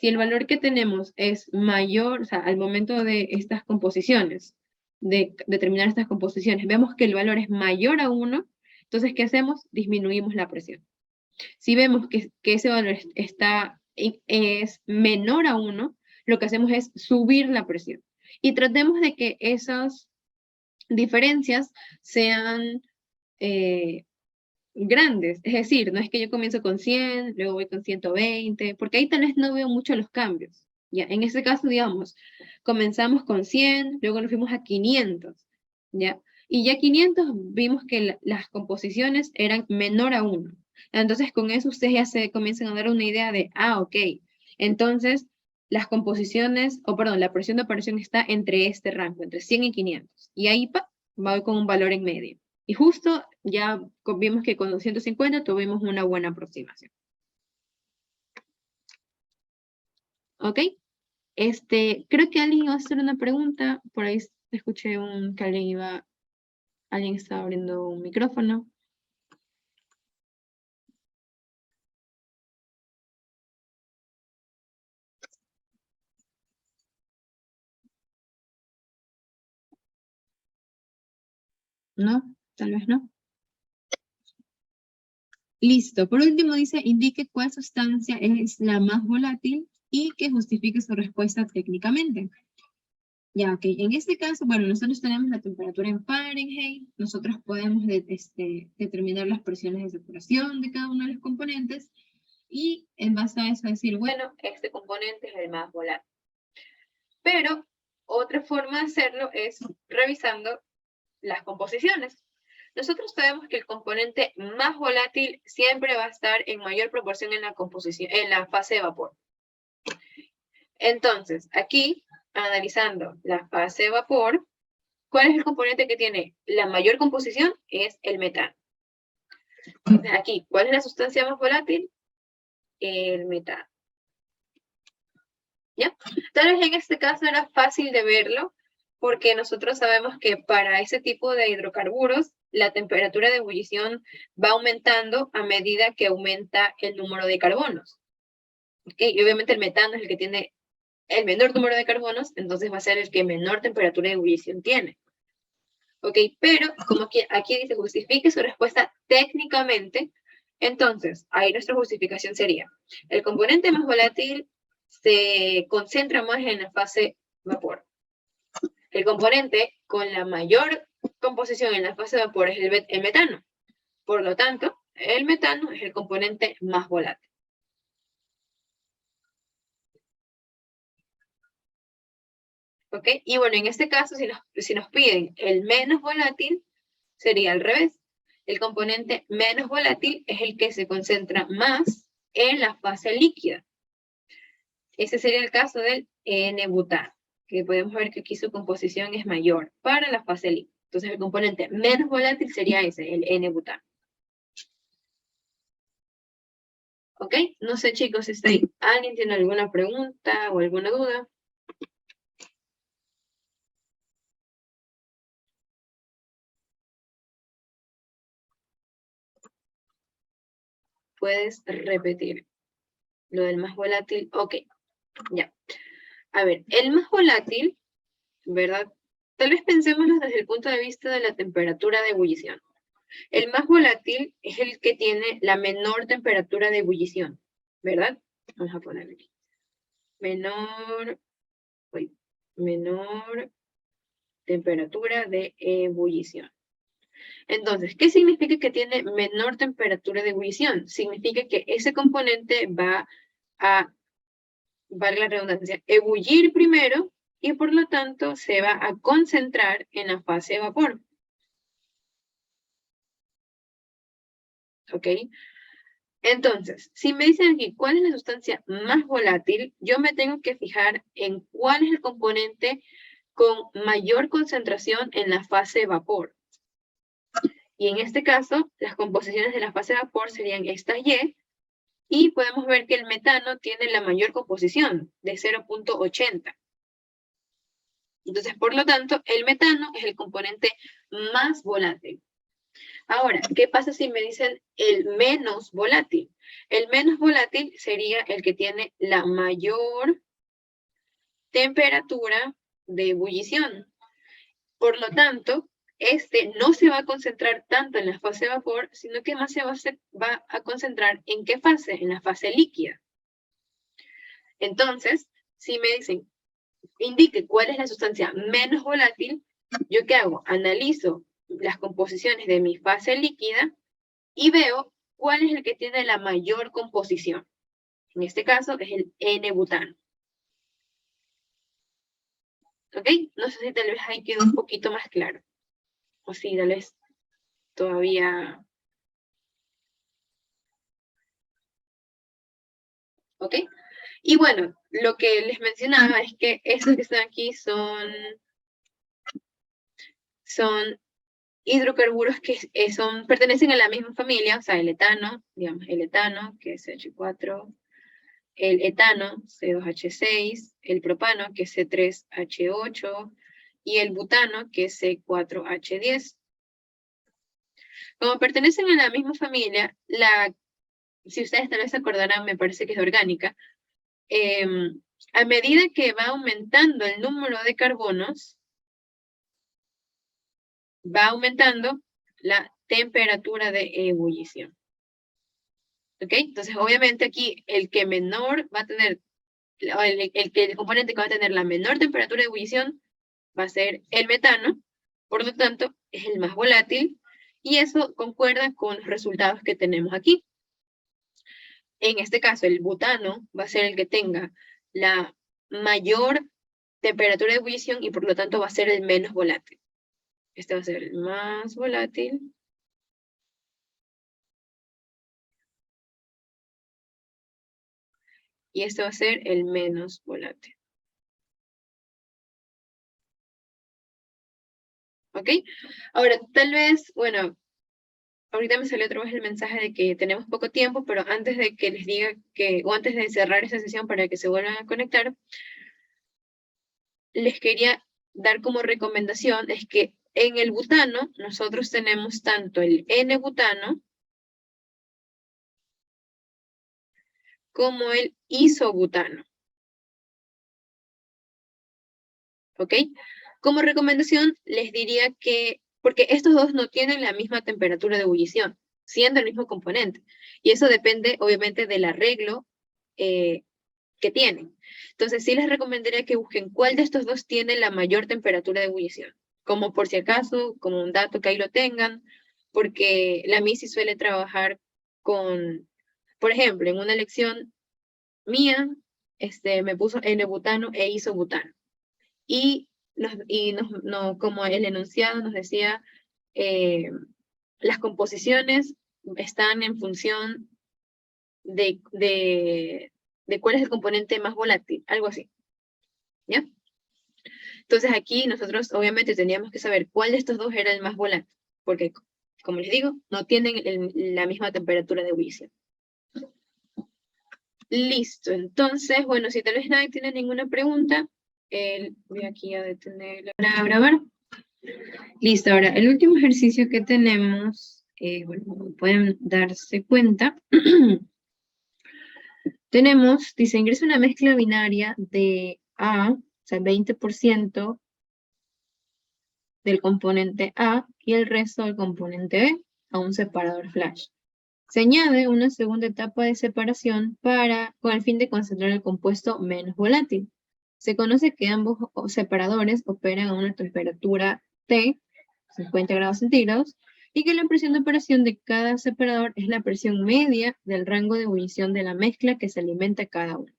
el valor que tenemos es mayor, o sea, al momento de estas composiciones, de determinar estas composiciones, vemos que el valor es mayor a 1, entonces, ¿qué hacemos? Disminuimos la presión. Si vemos que ese valor es menor a 1, lo que hacemos es subir la presión. Y tratemos de que diferencias sean grandes. Es decir, no es que yo comienzo con 100, luego voy con 120, porque ahí tal vez no veo mucho los cambios. Ya, en este caso, digamos, comenzamos con 100, luego nos fuimos a 500, ¿ya? Y ya 500 vimos que las composiciones eran menor a 1. Entonces, con eso ustedes ya se comienzan a dar una idea de, ok, entonces las composiciones, la presión de operación está entre este rango, entre 100 y 500. Y ahí va con un valor en medio. Y justo ya vimos que con 250 tuvimos una buena aproximación. ¿Ok? Creo que alguien iba a hacer una pregunta. Por ahí escuché que alguien estaba abriendo un micrófono. ¿No? Tal vez no. Listo. Por último dice, indique cuál sustancia es la más volátil y que justifique su respuesta técnicamente. Ya, ok. En este caso, bueno, nosotros tenemos la temperatura en Fahrenheit. Nosotros podemos determinar las presiones de saturación de cada uno de los componentes. Y en base a eso decir, bueno, este componente es el más volátil. Pero otra forma de hacerlo es revisando las composiciones. Nosotros sabemos que el componente más volátil siempre va a estar en mayor proporción en la composición, en la fase de vapor. Entonces, aquí, analizando la fase de vapor, ¿cuál es el componente que tiene la mayor composición? Es el metano. Entonces, aquí, ¿cuál es la sustancia más volátil? El metano. ¿Ya? Tal vez en este caso era fácil de verlo, porque nosotros sabemos que para ese tipo de hidrocarburos, la temperatura de ebullición va aumentando a medida que aumenta el número de carbonos. ¿Okay? Y obviamente el metano es el que tiene el menor número de carbonos, entonces va a ser el que menor temperatura de ebullición tiene. ¿Ok? Pero, como aquí dice, justifique su respuesta técnicamente, entonces, ahí nuestra justificación sería, el componente más volátil se concentra más en la fase vapor. El componente con la mayor composición en la fase de vapor es el metano. Por lo tanto, el metano es el componente más volátil. ¿Ok? Y bueno, en este caso, si nos piden el menos volátil, sería al revés. El componente menos volátil es el que se concentra más en la fase líquida. Ese sería el caso del N-butano, que podemos ver que aquí su composición es mayor para la fase líquida. Entonces el componente menos volátil sería ese, el N-butano. ¿Ok? No sé, chicos, si está ahí. ¿Alguien tiene alguna pregunta o alguna duda? Puedes repetir. Lo del más volátil, ok. Ya. A ver, el más volátil, ¿verdad? Tal vez pensémoslo desde el punto de vista de la temperatura de ebullición. El más volátil es el que tiene la menor temperatura de ebullición, ¿verdad? Vamos a poner aquí. Menor temperatura de ebullición. Entonces, ¿qué significa que tiene menor temperatura de ebullición? Significa que ese componente va a, valga la redundancia, ebullir primero y por lo tanto se va a concentrar en la fase de vapor. ¿Ok? Entonces, si me dicen aquí cuál es la sustancia más volátil, yo me tengo que fijar en cuál es el componente con mayor concentración en la fase de vapor. Y en este caso, las composiciones de la fase de vapor serían estas y podemos ver que el metano tiene la mayor composición, de 0.80. Entonces, por lo tanto, el metano es el componente más volátil. Ahora, ¿qué pasa si me dicen el menos volátil? El menos volátil sería el que tiene la mayor temperatura de ebullición. Por lo tanto, este no se va a concentrar tanto en la fase de vapor, sino que más se va a concentrar ¿en qué fase? En la fase líquida. Entonces, si me dicen, indique cuál es la sustancia menos volátil, ¿Yo qué hago? Analizo las composiciones de mi fase líquida y veo cuál es el que tiene la mayor composición. En este caso es el N-butano. ¿Ok? No sé si tal vez ahí quedó un poquito más claro. O si tal vez todavía... ¿Ok? Y bueno, lo que les mencionaba es que estos que están aquí son hidrocarburos que pertenecen a la misma familia, o sea, el etano, digamos, el etano, que es H4, el etano, C2H6, el propano, que es C3H8, y el butano, que es C4H10. Como pertenecen a la misma familia, si ustedes tal vez se acordarán, me parece que es orgánica, a medida que va aumentando el número de carbonos, va aumentando la temperatura de ebullición. ¿Ok? Entonces, obviamente aquí el que menor va a tener, el componente que va a tener la menor temperatura de ebullición va a ser el metano, por lo tanto, es el más volátil, y eso concuerda con los resultados que tenemos aquí. En este caso, el butano va a ser el que tenga la mayor temperatura de ebullición y por lo tanto va a ser el menos volátil. Este va a ser el más volátil. Y este va a ser el menos volátil. ¿Ok? Ahora, tal vez, bueno, ahorita me salió otra vez el mensaje de que tenemos poco tiempo, pero antes de que les diga o antes de cerrar esta sesión para que se vuelvan a conectar, les quería dar como recomendación es que en el butano nosotros tenemos tanto el N-butano como el isobutano. ¿Ok? Como recomendación les diría que, porque estos dos no tienen la misma temperatura de ebullición, siendo el mismo componente. Y eso depende, obviamente, del arreglo que tienen. Entonces, sí les recomendaría que busquen cuál de estos dos tiene la mayor temperatura de ebullición. Como por si acaso, como un dato que ahí lo tengan, porque la MISI suele trabajar con, por ejemplo, en una lección mía, me puso N-butano e isobutano. Y como el enunciado nos decía, las composiciones están en función de cuál es el componente más volátil, algo así. ¿Ya? Entonces aquí nosotros obviamente teníamos que saber cuál de estos dos era el más volátil, porque como les digo, no tienen la misma temperatura de ebullición. Listo, entonces, bueno, si tal vez nadie tiene ninguna pregunta, voy aquí a detener para grabar. Listo, ahora el último ejercicio que tenemos, bueno, como pueden darse cuenta, tenemos, dice, ingresa una mezcla binaria de A, o sea, 20% del componente A y el resto del componente B a un separador flash. Se añade una segunda etapa de separación con el fin de concentrar el compuesto menos volátil. Se conoce que ambos separadores operan a una temperatura T, 50 grados centígrados, y que la presión de operación de cada separador es la presión media del rango de ebullición de la mezcla que se alimenta cada uno.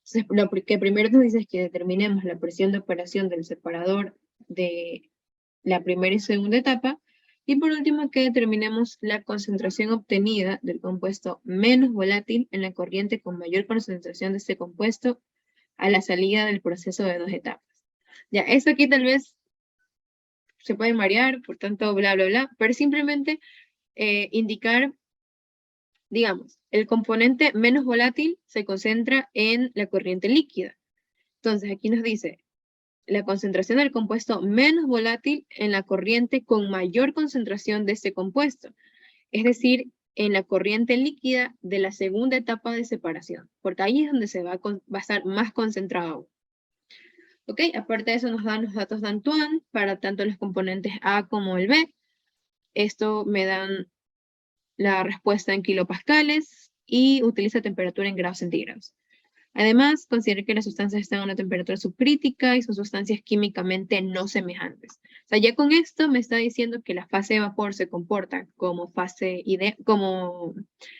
Entonces, lo que primero nos dice es que determinemos la presión de operación del separador de la primera y segunda etapa, y por último que determinemos la concentración obtenida del compuesto menos volátil en la corriente con mayor concentración de este compuesto a la salida del proceso de dos etapas. Ya, esto aquí tal vez se puede marear, por tanto, bla, bla, bla, pero simplemente indicar, digamos, el componente menos volátil se concentra en la corriente líquida. Entonces, aquí nos dice la concentración del compuesto menos volátil en la corriente con mayor concentración de este compuesto, es decir, en la corriente líquida de la segunda etapa de separación, porque ahí es donde se va a estar más concentrado. Ok, aparte de eso nos dan los datos de Antoine para tanto los componentes A como el B. Esto me dan la respuesta en kilopascales y utiliza temperatura en grados centígrados. Además, considere que las sustancias están a una temperatura subcrítica y son sustancias químicamente no semejantes. O sea, ya con esto me está diciendo que la fase de vapor se comporta como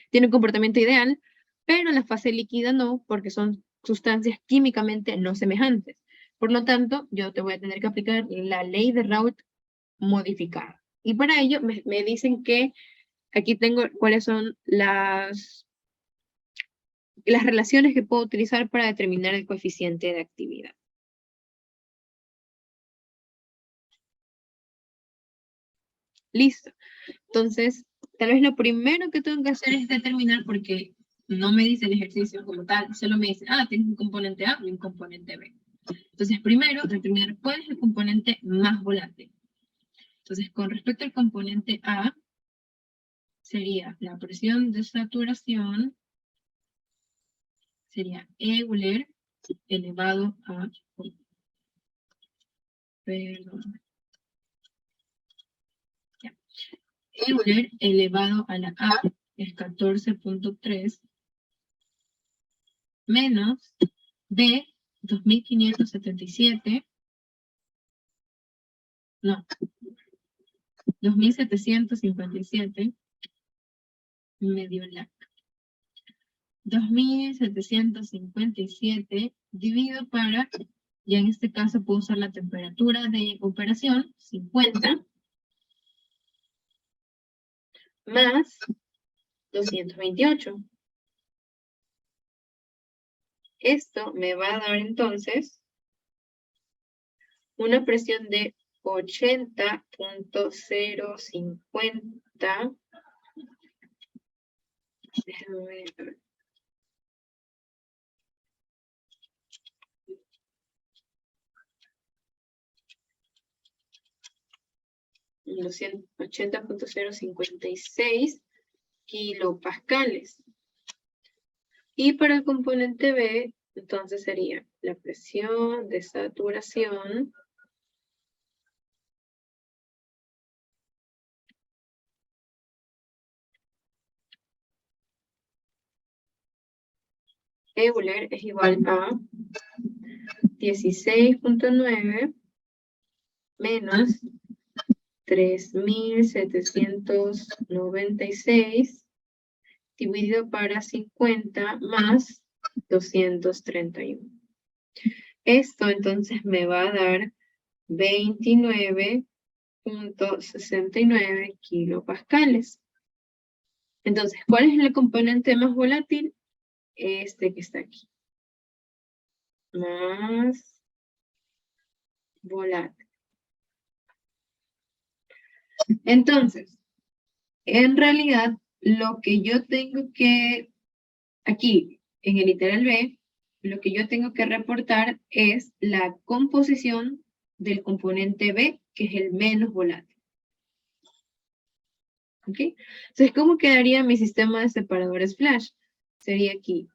tiene un comportamiento ideal, pero la fase líquida no, porque son sustancias químicamente no semejantes. Por lo tanto, yo te voy a tener que aplicar la ley de Raoult modificada. Y para ello me dicen que aquí tengo cuáles son las relaciones que puedo utilizar para determinar el coeficiente de actividad. Listo. Entonces, tal vez lo primero que tengo que hacer es determinar, porque no me dice el ejercicio como tal, solo me dice, tienes un componente A y un componente B. Entonces, primero, determinar cuál es el componente más volátil. Entonces, con respecto al componente A, sería la presión de saturación, sería Euler elevado a... Perdón. Ya. Euler elevado a la A es 14.3 menos B 2577, no, 2757 medio LAC. 2757 dividido para, ya en este caso puedo usar la temperatura de operación, 50, más 228. Esto me va a dar entonces una presión de 80.050. Déjame ver. 80.056 kilopascales. Y para el componente B, entonces sería la presión de saturación Euler es igual a 16.9 menos 3.796 dividido para 50 más 231. Esto entonces me va a dar 29.69 kilopascales. Entonces, ¿cuál es el componente más volátil? Este que está aquí. Más volátil. Entonces, en realidad, lo que yo tengo que, aquí, en el literal B, lo que yo tengo que reportar es la composición del componente B, que es el menos volátil. ¿Ok? Entonces, ¿cómo quedaría mi sistema de separadores flash? Sería aquí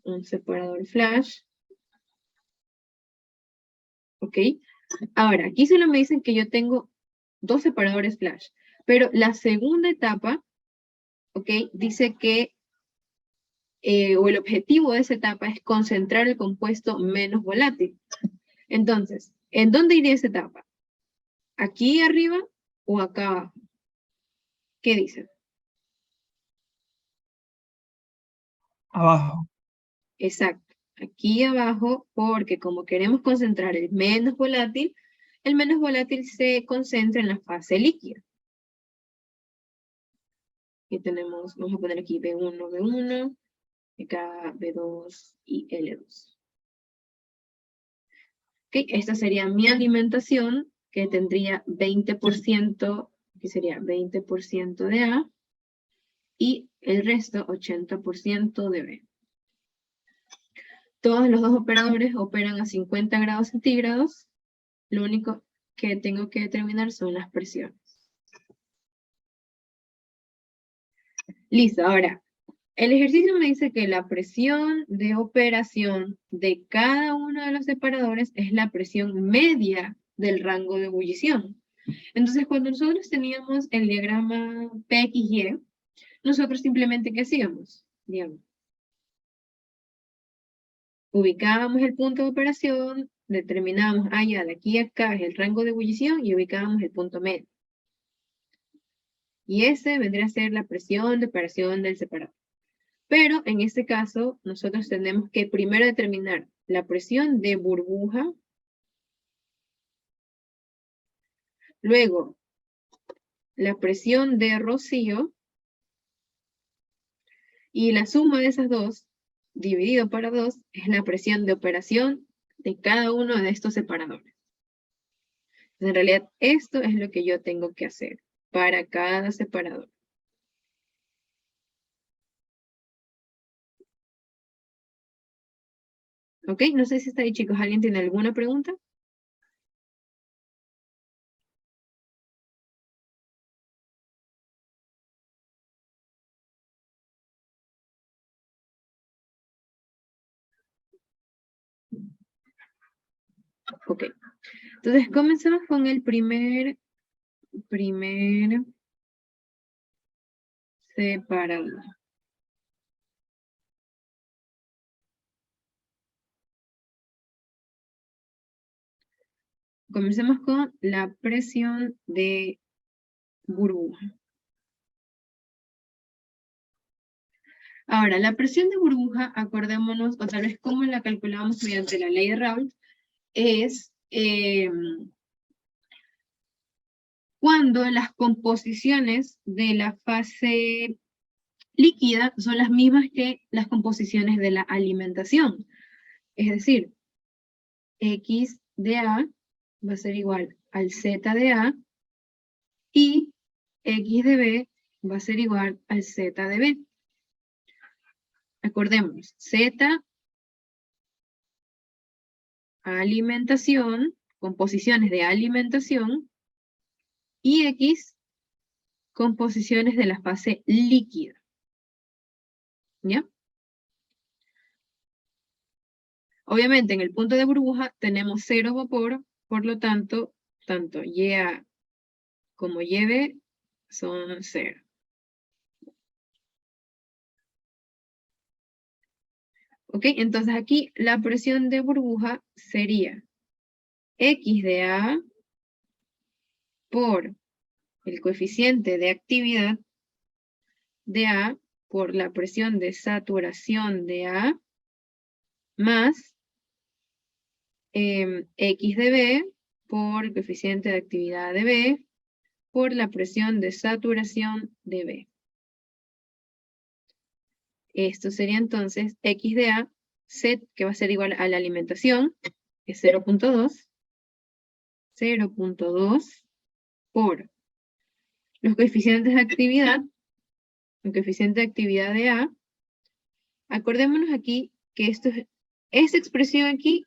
un separador flash. ¿Ok? Ahora, aquí solo me dicen que yo tengo 2 separadores flash, pero la segunda etapa, ¿ok? Dice que, o el objetivo de esa etapa es concentrar el compuesto menos volátil. Entonces, ¿en dónde iría esa etapa? ¿Aquí arriba o acá abajo? ¿Qué dicen? Abajo. Exacto, aquí abajo, porque como queremos concentrar el menos volátil se concentra en la fase líquida. Aquí tenemos, vamos a poner aquí B1, B1, acá B2 y L2. Ok, esta sería mi alimentación, que tendría 20%, aquí sería 20% de A, y el resto 80% de B. Todos los dos operadores operan a 50 grados centígrados. Lo único que tengo que determinar son las presiones. Listo, ahora, el ejercicio me dice que la presión de operación de cada uno de los separadores es la presión media del rango de ebullición. Entonces, cuando nosotros teníamos el diagrama PXY, nosotros simplemente, ¿qué hacíamos? Digamos, ubicábamos el punto de operación, determinábamos, ya de aquí a acá es el rango de ebullición y ubicábamos el punto medio. Y ese vendría a ser la presión de operación del separador. Pero en este caso, nosotros tenemos que primero determinar la presión de burbuja, luego la presión de rocío, y la suma de esas dos, dividido para 2, es la presión de operación de cada uno de estos separadores. En realidad, esto es lo que yo tengo que hacer para cada separador. ¿Ok? No sé si está ahí, chicos. ¿Alguien tiene alguna pregunta? Ok. Entonces, comenzamos con el primer separador. Comencemos con la presión de burbuja. Ahora, la presión de burbuja, acordémonos, o tal vez como la calculamos mediante la ley de Raoult, es cuando las composiciones de la fase líquida son las mismas que las composiciones de la alimentación. Es decir, X de A va a ser igual al Z de A y X de B va a ser igual al Z de B. Acordémonos, Z, alimentación, composiciones de alimentación, y X, composiciones de la fase líquida. ¿Ya? Obviamente en el punto de burbuja tenemos cero vapor, por lo tanto, tanto YA como YB son cero. ¿Ok? Entonces aquí la presión de burbuja sería X de A por el coeficiente de actividad de A por la presión de saturación de A más X de B por el coeficiente de actividad de B por la presión de saturación de B. Esto sería entonces X de A, Z, que va a ser igual a la alimentación, que es 0.2, 0.2 por los coeficientes de actividad, el coeficiente de actividad de A. Acordémonos aquí que esta expresión aquí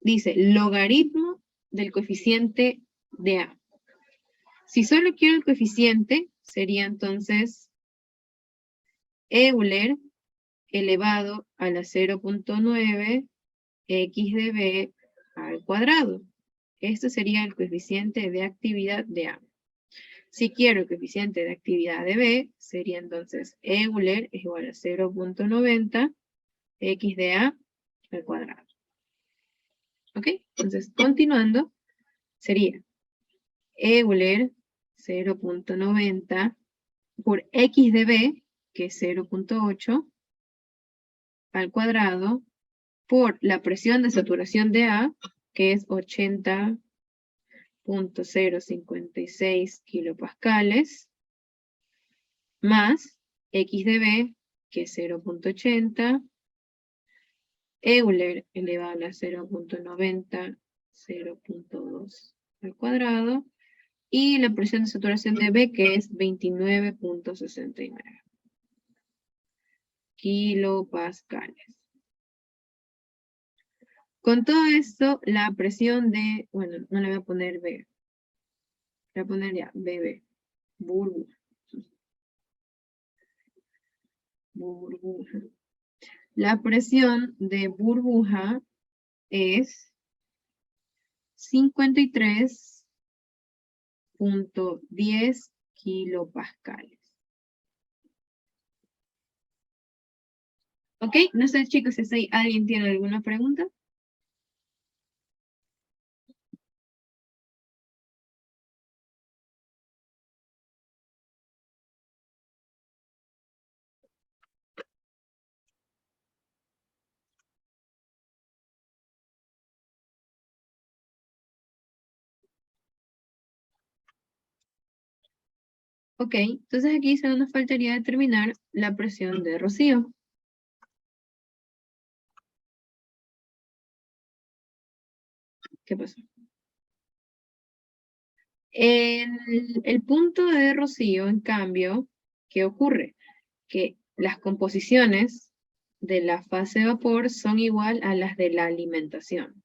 dice logaritmo del coeficiente de A. Si solo quiero el coeficiente, sería entonces Euler elevado a la 0.9 X de B al cuadrado. Esto sería el coeficiente de actividad de A. Si quiero el coeficiente de actividad de B, sería entonces Euler es igual a 0.90 X de A al cuadrado. ¿Ok? Entonces, continuando, sería Euler 0.90 por X de B, que es 0.8, al cuadrado, por la presión de saturación de A, que es 80.056 kilopascales, más X de B, que es 0.80, Euler elevado a la 0.90, 0.2 al cuadrado, y la presión de saturación de B, que es 29.69 kilopascales. Con todo esto, la presión de, bueno, no le voy a poner B, le voy a poner ya BB, burbuja. Burbuja. La presión de burbuja es 53.10 kilopascales. ¿Ok? No sé, chicos, si alguien tiene alguna pregunta. Ok, entonces aquí solo nos faltaría determinar la presión de rocío. ¿Qué pasó? El punto de rocío, en cambio, ¿qué ocurre? Que las composiciones de la fase de vapor son igual a las de la alimentación.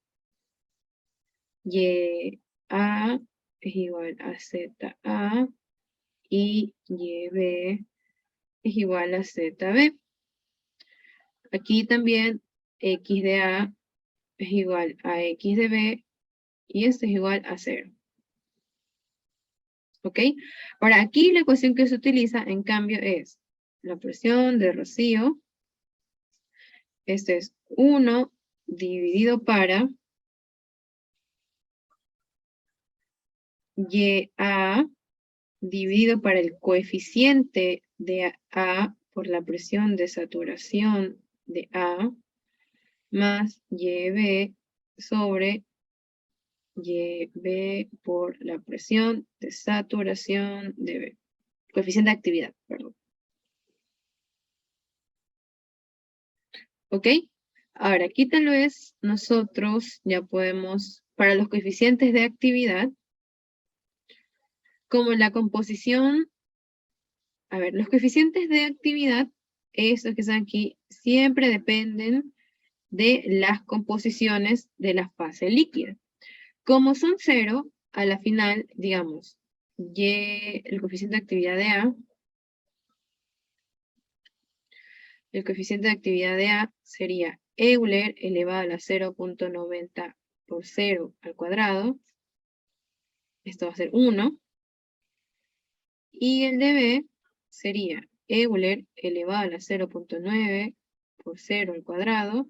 YA es igual a ZA y YB es igual a ZB. Aquí también X de A es igual a X de B y esto es igual a 0. ¿Ok? Ahora, aquí la ecuación que se utiliza, en cambio, es la presión de rocío. Este es 1 dividido para YA dividido para el coeficiente de A por la presión de saturación de A más YB sobre YB por la presión de saturación de B. Coeficiente de actividad, perdón. ¿Ok? Ahora, aquí tal vez nosotros ya podemos, para los coeficientes de actividad, como la composición, a ver, los coeficientes de actividad, estos que están aquí, siempre dependen de las composiciones de la fase líquida. Como son 0, a la final, digamos, el coeficiente de actividad de A, el coeficiente de actividad de A sería Euler elevado a la 0.90 por 0 al cuadrado. Esto va a ser 1. Y el de B sería Euler elevado a la 0.9 por 0 al cuadrado,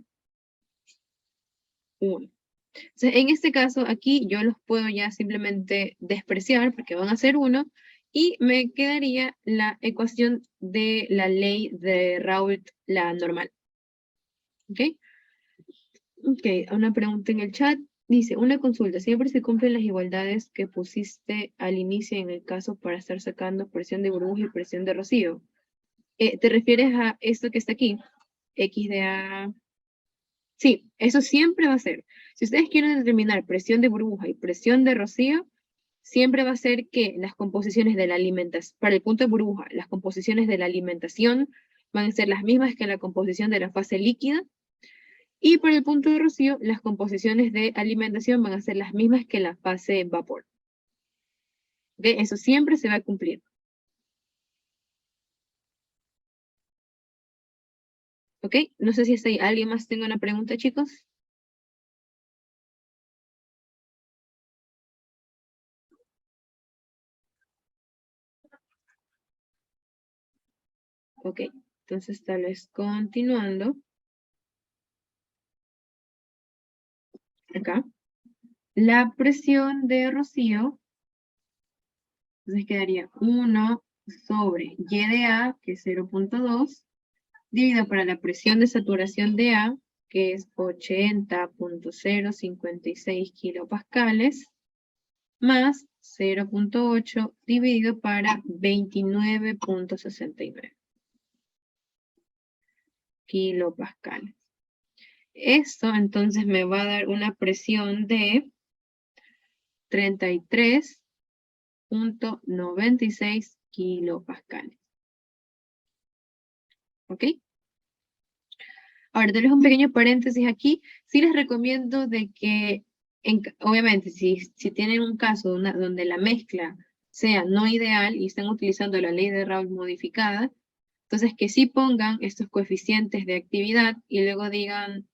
1. Entonces, en este caso, aquí yo los puedo ya simplemente despreciar porque van a ser 1 y me quedaría la ecuación de la ley de Raoult, la normal. ¿Ok? Ok, una pregunta en el chat. Dice, una consulta, siempre se cumplen las igualdades que pusiste al inicio en el caso para estar sacando presión de burbuja y presión de rocío. ¿Te refieres a esto que está aquí? X de A. Sí, eso siempre va a ser. Si ustedes quieren determinar presión de burbuja y presión de rocío, siempre va a ser que las composiciones de la alimentación, para el punto de burbuja, las composiciones de la alimentación van a ser las mismas que la composición de la fase líquida. Y para el punto de rocío, las composiciones de alimentación van a ser las mismas que la fase vapor. ¿Ok? Eso siempre se va a cumplir. ¿Ok? No sé si alguien más tenga una pregunta, chicos. Ok, entonces tal vez continuando. Acá. La presión de rocío, entonces quedaría 1 sobre Y de A, que es 0.2, dividido para la presión de saturación de A, que es 80.056 kilopascales, más 0.8 dividido para 29.69 kilopascales. Esto entonces me va a dar una presión de 33.96 kilopascales. ¿Ok? Ahora, darles un pequeño paréntesis aquí. Sí les recomiendo de que, obviamente, si tienen un caso donde la mezcla sea no ideal y están utilizando la ley de Raoult modificada, entonces que sí pongan estos coeficientes de actividad y luego digan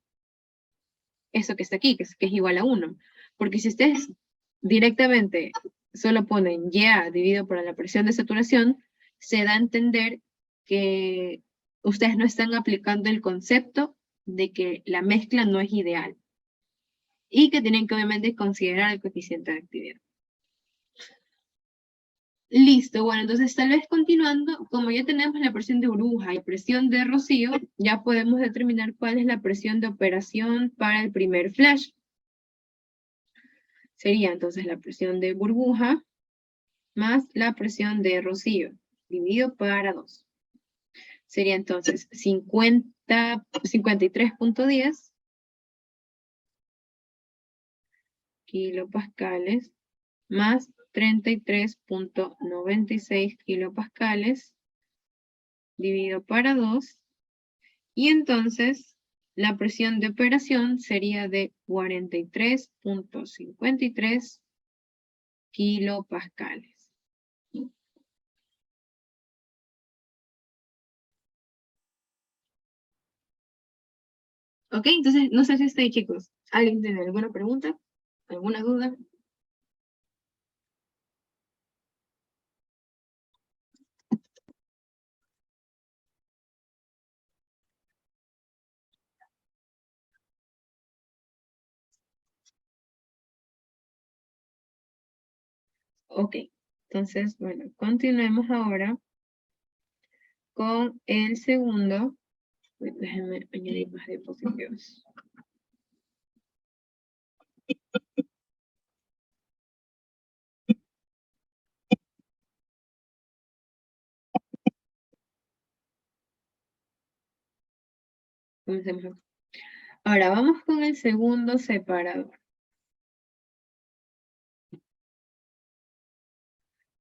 eso que está aquí, que es igual a 1. Porque si ustedes directamente solo ponen YA dividido por la presión de saturación, se da a entender que ustedes no están aplicando el concepto de que la mezcla no es ideal. Y que tienen que obviamente considerar el coeficiente de actividad. Listo, bueno, entonces tal vez continuando, como ya tenemos la presión de burbuja y presión de rocío, ya podemos determinar cuál es la presión de operación para el primer flash. Sería entonces la presión de burbuja más la presión de rocío, dividido para 2. Sería entonces 53.10 kilopascales más 33.96 kilopascales dividido para 2, y entonces la presión de operación sería de 43.53 kilopascales. Ok, entonces no sé si está ahí, chicos. ¿Alguien tiene alguna pregunta? ¿Alguna duda? Ok, entonces, bueno, continuemos ahora con el segundo. Déjenme añadir más diapositivas. Comencemos acá. Ahora vamos con el segundo separador.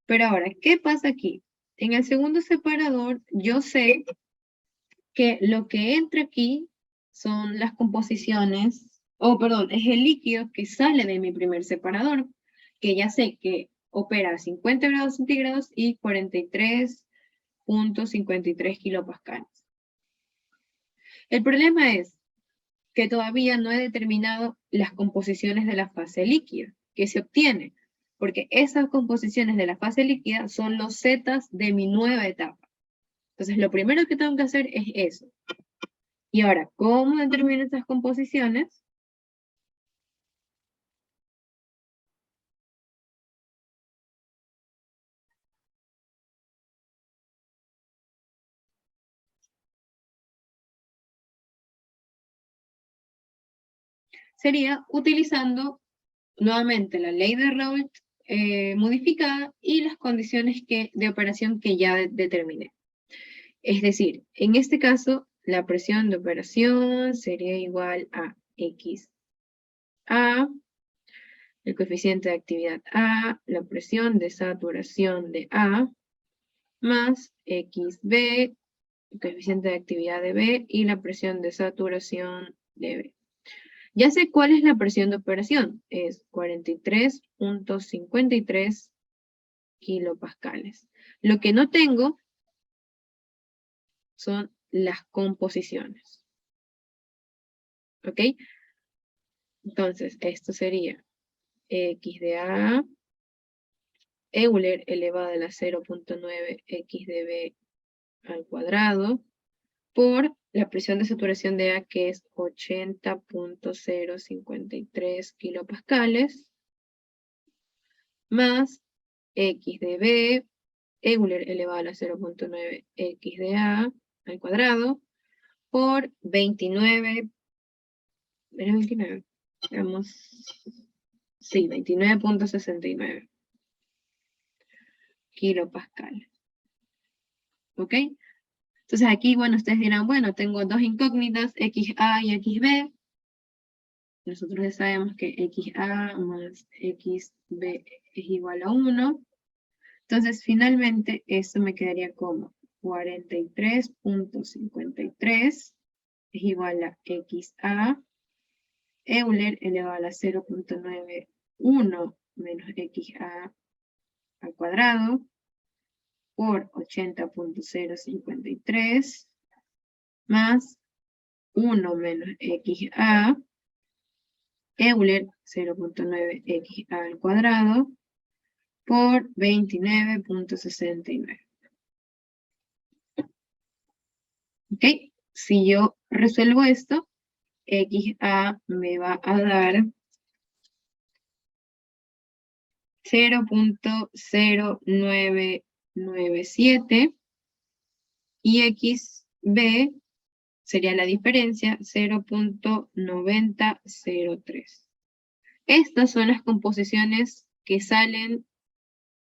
Pero ahora, ¿qué pasa aquí? En el segundo separador, yo sé que lo que entra aquí son las composiciones, perdón, es el líquido que sale de mi primer separador, que ya sé que opera a 50 grados centígrados y 43.53 kilopascales. El problema es que todavía no he determinado las composiciones de la fase líquida que se obtiene, porque esas composiciones de la fase líquida son los zetas de mi nueva etapa. Entonces, lo primero que tengo que hacer es eso. Y ahora, ¿cómo determino estas composiciones? Sería utilizando nuevamente la ley de Raoult modificada y las condiciones de operación que ya determiné. Es decir, en este caso, la presión de operación sería igual a XA, el coeficiente de actividad A, la presión de saturación de A, más XB, el coeficiente de actividad de B, y la presión de saturación de B. Ya sé cuál es la presión de operación, es 43.53 kilopascales. Lo que no tengo son las composiciones. ¿Ok? Entonces, esto sería X de A, Euler elevado a la 0.9 X de B al cuadrado, por la presión de saturación de A, que es 80.053 kilopascales, más X de B, Euler elevado a la 0.9 X de A al cuadrado, por 29, ¿era 29? Veamos, sí, 29.69 kilopascales. ¿Ok? Entonces aquí, bueno, ustedes dirán, bueno, tengo dos incógnitas, XA y XB. Nosotros ya sabemos que XA más XB es igual a 1. Entonces, finalmente, esto me quedaría como 43.53 es igual a XA, Euler elevado a la 0.91 menos XA al cuadrado, por 80.053 más 1 menos XA, Euler 0.9 XA al cuadrado, por 29.69. ¿Ok? Si yo resuelvo esto, XA me va a dar 0.0997 y XB sería la diferencia 0.9003. Estas son las composiciones que salen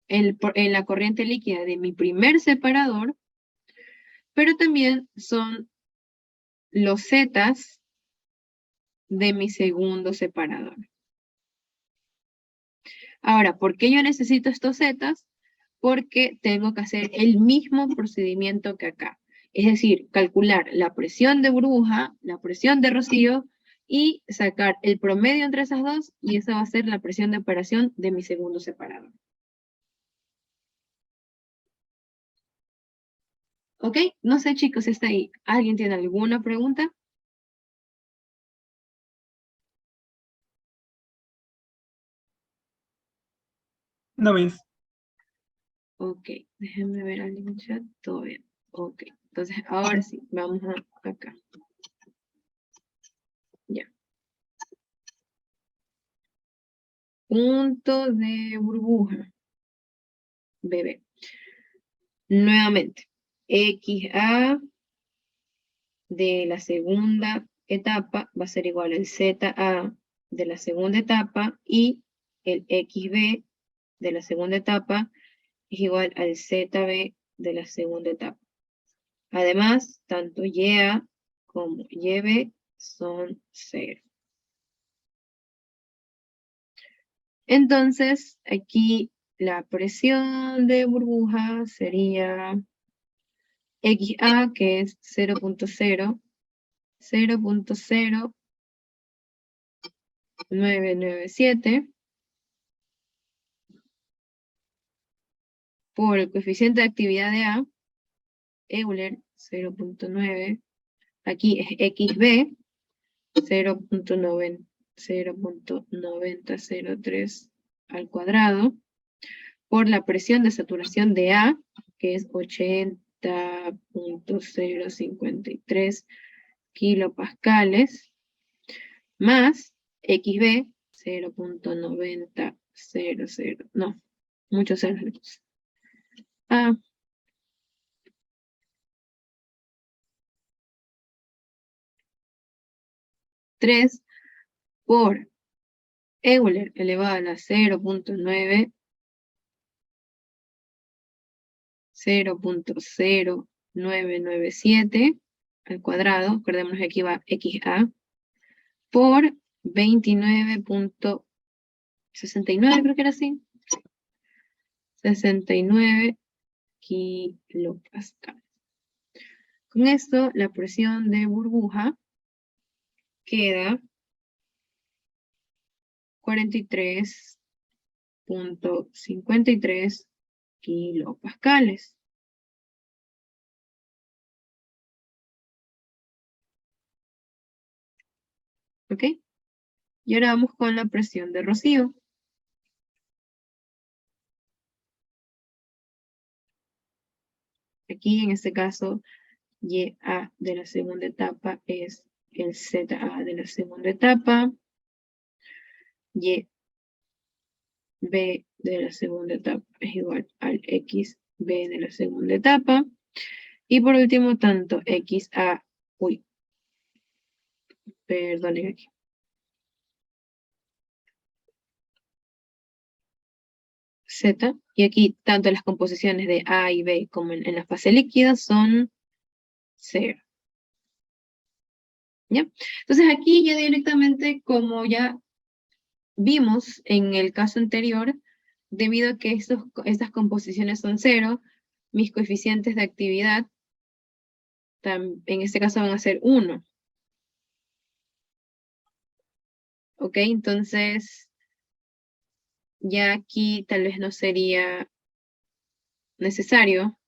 en la corriente líquida de mi primer separador, pero también son los zetas de mi segundo separador. Ahora, ¿por qué yo necesito estos zetas? Porque tengo que hacer el mismo procedimiento que acá. Es decir, calcular la presión de burbuja, la presión de rocío y sacar el promedio entre esas dos, y esa va a ser la presión de operación de mi segundo separador. ¿Ok? No sé, chicos, si está ahí. ¿Alguien tiene alguna pregunta? No, Miss. Ok, déjenme ver al en chat. Todo bien. Ok, entonces ahora sí, vamos acá. Ya. Punto de burbuja. BB. Nuevamente, XA de la segunda etapa va a ser igual al ZA de la segunda etapa y el XB de la segunda etapa es igual al ZB de la segunda etapa. Además, tanto YA como YB son 0. Entonces, aquí la presión de burbuja sería XA, que es 0.0997 por el coeficiente de actividad de A, Euler 0.9, aquí es XB 0.9003 al cuadrado, por la presión de saturación de A, que es 80.053 kilopascales, más XB 0.9000, no, muchos ceros. A 3 por Euler elevado a la 0.9, 0.0997 al cuadrado, acordémonos que aquí va XA, por 29.69, creo que era así. 69 kilopascal. Con esto, la presión de burbuja queda 43.53 kilopascales. ¿Ok? Y ahora vamos con la presión de rocío. Aquí, en este caso, YA de la segunda etapa es el ZA de la segunda etapa. YB de la segunda etapa es igual al XB de la segunda etapa. Y por último, tanto XA, perdonen aquí. Z, y aquí tanto las composiciones de A y B como en la fase líquida son 0. ¿Ya? Entonces aquí ya directamente, como ya vimos en el caso anterior, debido a que estas composiciones son 0, mis coeficientes de actividad en este caso van a ser 1. ¿Ok? Entonces, ya aquí tal vez no sería necesario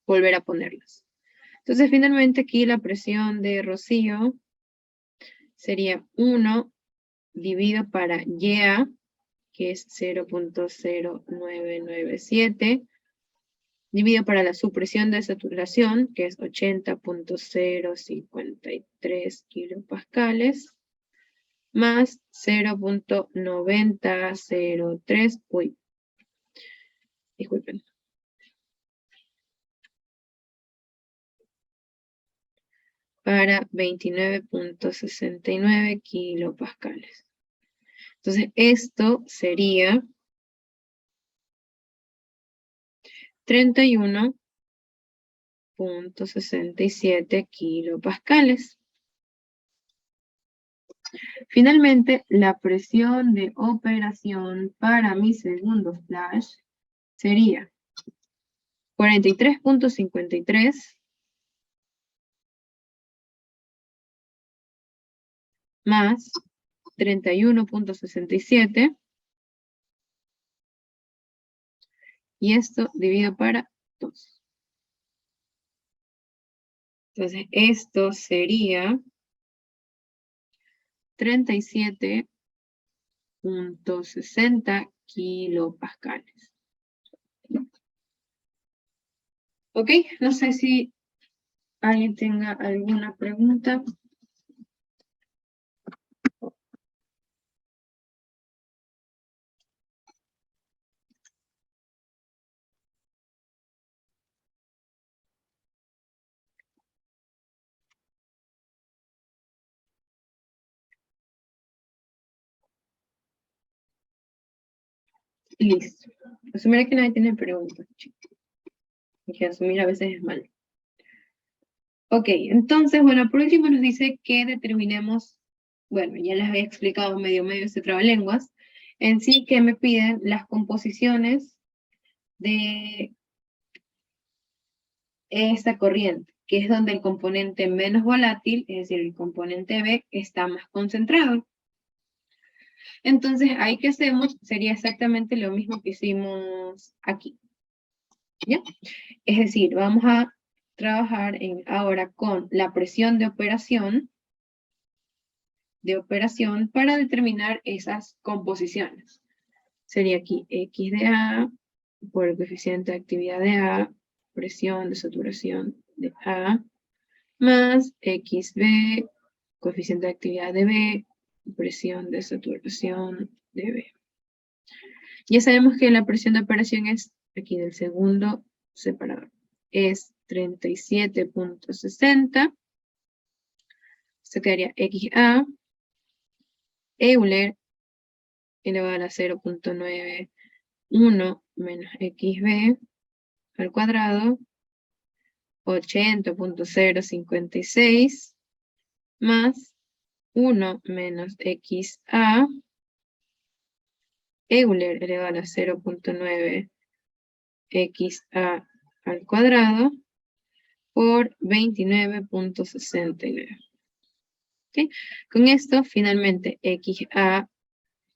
volver a ponerlos. Entonces, finalmente aquí la presión de rocío sería 1 dividido para YA, que es 0.0997, dividido para la supresión de saturación, que es 80.053 kilopascales, más 0.9003, disculpen. Para 29.69 kilopascales. Entonces, esto sería 31.67 kilopascales. Finalmente, la presión de operación para mi segundo flash sería 43.53 más 31.67 y esto dividido para 2. Entonces, esto sería 37.60 kilopascales. Ok, no sé si alguien tenga alguna pregunta. Listo. Asumir que nadie tiene preguntas, chicos. Que asumir a veces es malo. Ok, entonces, bueno, por último nos dice que determinemos, bueno, ya les había explicado medio este trabalenguas, en sí que me piden las composiciones de esta corriente, que es donde el componente menos volátil, es decir, el componente B, está más concentrado. Entonces, ahí que hacemos sería exactamente lo mismo que hicimos aquí. ¿Ya? Es decir, vamos a trabajar ahora con la presión de operación para determinar esas composiciones. Sería aquí X de A por el coeficiente de actividad de A, presión de saturación de A, más XB, coeficiente de actividad de B, presión de saturación de B. Ya sabemos que la presión de operación es aquí del segundo separador. Es 37.60. Esto quedaría XA, Euler, elevado a la 0.91 menos XB al cuadrado, 80.056 más 1 menos XA, Euler elevado a la 0.9 XA al cuadrado por 29.69. ¿Okay? Con esto, finalmente, XA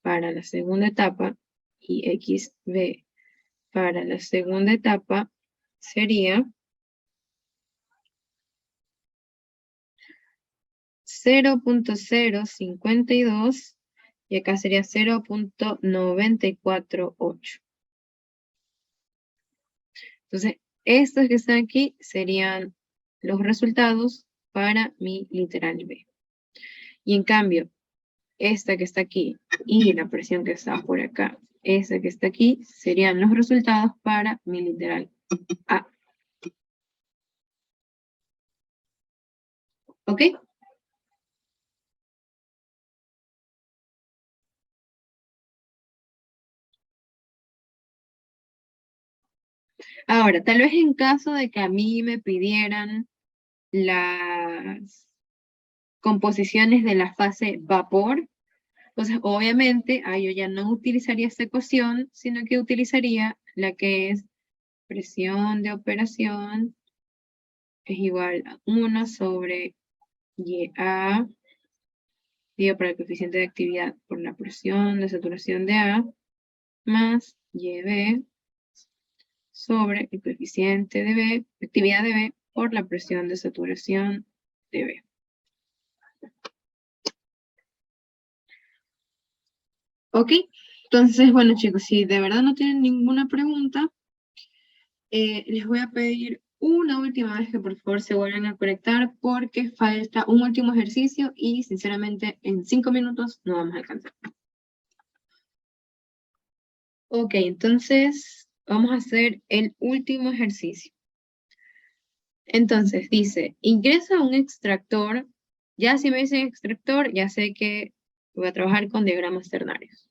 para la segunda etapa y XB para la segunda etapa sería 0.052 y acá sería 0.948. Entonces, estos que están aquí serían los resultados para mi literal B. Y en cambio, esta que está aquí y la presión que está por acá, esa que está aquí, serían los resultados para mi literal A. ¿Ok? Ahora, tal vez en caso de que a mí me pidieran las composiciones de la fase vapor, entonces obviamente yo ya no utilizaría esta ecuación, sino que utilizaría la que es presión de operación es igual a 1 sobre YA, dividido por el coeficiente de actividad por la presión de saturación de A, más YB sobre el coeficiente de B, actividad de B, por la presión de saturación de B. ¿Ok? Entonces, bueno chicos, si de verdad no tienen ninguna pregunta, Les voy a pedir una última vez que por favor se vuelvan a conectar porque falta un último ejercicio y sinceramente en 5 minutos no vamos a alcanzar. Ok, entonces vamos a hacer el último ejercicio. Entonces dice, ingresa un extractor. Ya si me dicen extractor, ya sé que voy a trabajar con diagramas ternarios.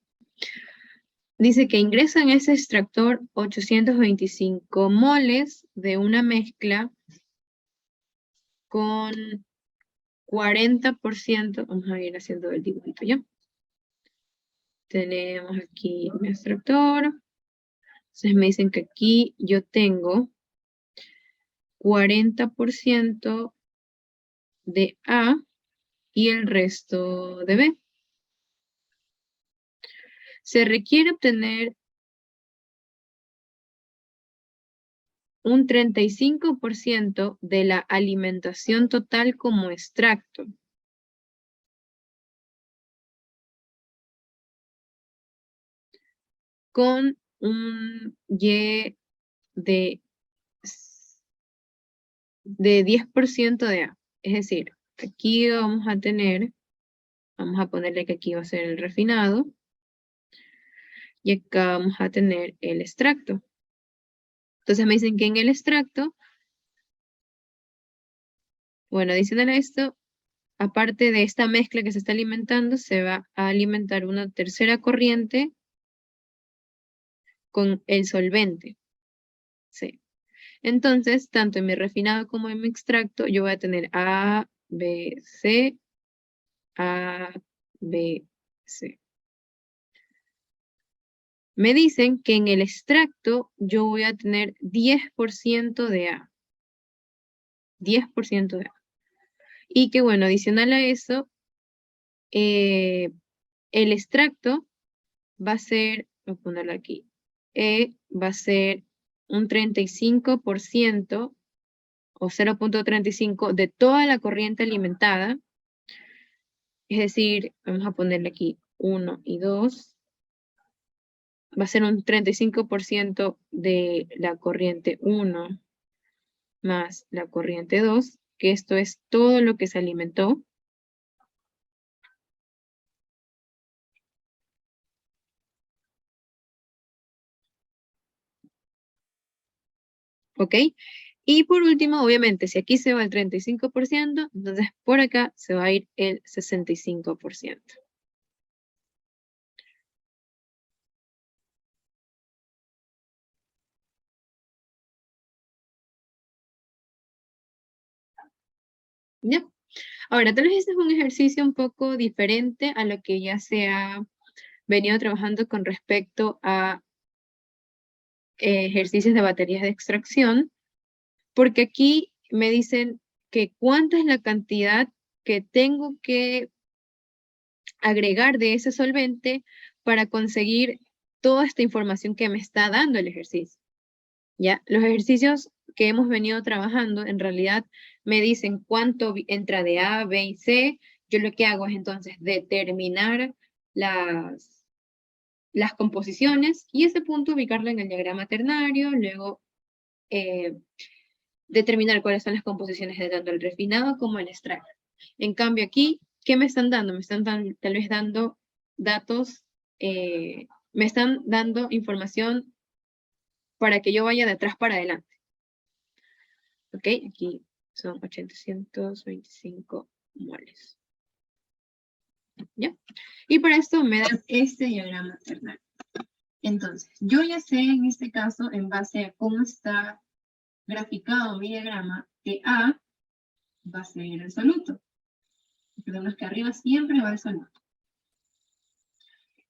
Dice que ingresa en ese extractor 825 moles de una mezcla con 40%. Vamos a ir haciendo el dibujito ya. Tenemos aquí mi extractor. Entonces me dicen que aquí yo tengo 40% de A y el resto de B. Se requiere obtener un 35% de la alimentación total como extracto. Con un Y de 10% de A. Es decir, aquí vamos a tener, vamos a ponerle que aquí va a ser el refinado, y acá vamos a tener el extracto. Entonces me dicen que en el extracto, bueno, adicional a esto, aparte de esta mezcla que se está alimentando, se va a alimentar una tercera corriente con el solvente. Sí. Entonces, tanto en mi refinado como en mi extracto, yo voy a tener A, B, C, A, B, C. Me dicen que en el extracto yo voy a tener 10% de A. 10% de A. Y que bueno, adicional a eso, el extracto va a ser, voy a ponerlo aquí, va a ser un 35% o 0.35 de toda la corriente alimentada. Es decir, vamos a ponerle aquí 1 y 2. Va a ser un 35% de la corriente 1 más la corriente 2, que esto es todo lo que se alimentó. ¿Ok? Y por último, obviamente, si aquí se va el 35%, entonces por acá se va a ir el 65%. ¿Ya? Ahora, tal vez este es un ejercicio un poco diferente a lo que ya se ha venido trabajando con respecto a ejercicios de baterías de extracción, porque aquí me dicen que cuánta es la cantidad que tengo que agregar de ese solvente para conseguir toda esta información que me está dando el ejercicio. ¿Ya? Los ejercicios que hemos venido trabajando en realidad me dicen cuánto entra de A, B y C. Yo lo que hago es entonces determinar las composiciones y ese punto ubicarlo en el diagrama ternario, luego determinar cuáles son las composiciones de tanto el refinado como el extracto. En cambio aquí, ¿qué me están dando? Me están tal vez dando datos, me están dando información para que yo vaya de atrás para adelante. ¿Ok? Aquí son 825 moles. ¿Ya? Y para esto me dan este diagrama ternario. Entonces, yo ya sé en este caso, en base a cómo está graficado mi diagrama, que A va a ser el soluto. Recordemos que arriba siempre va el soluto.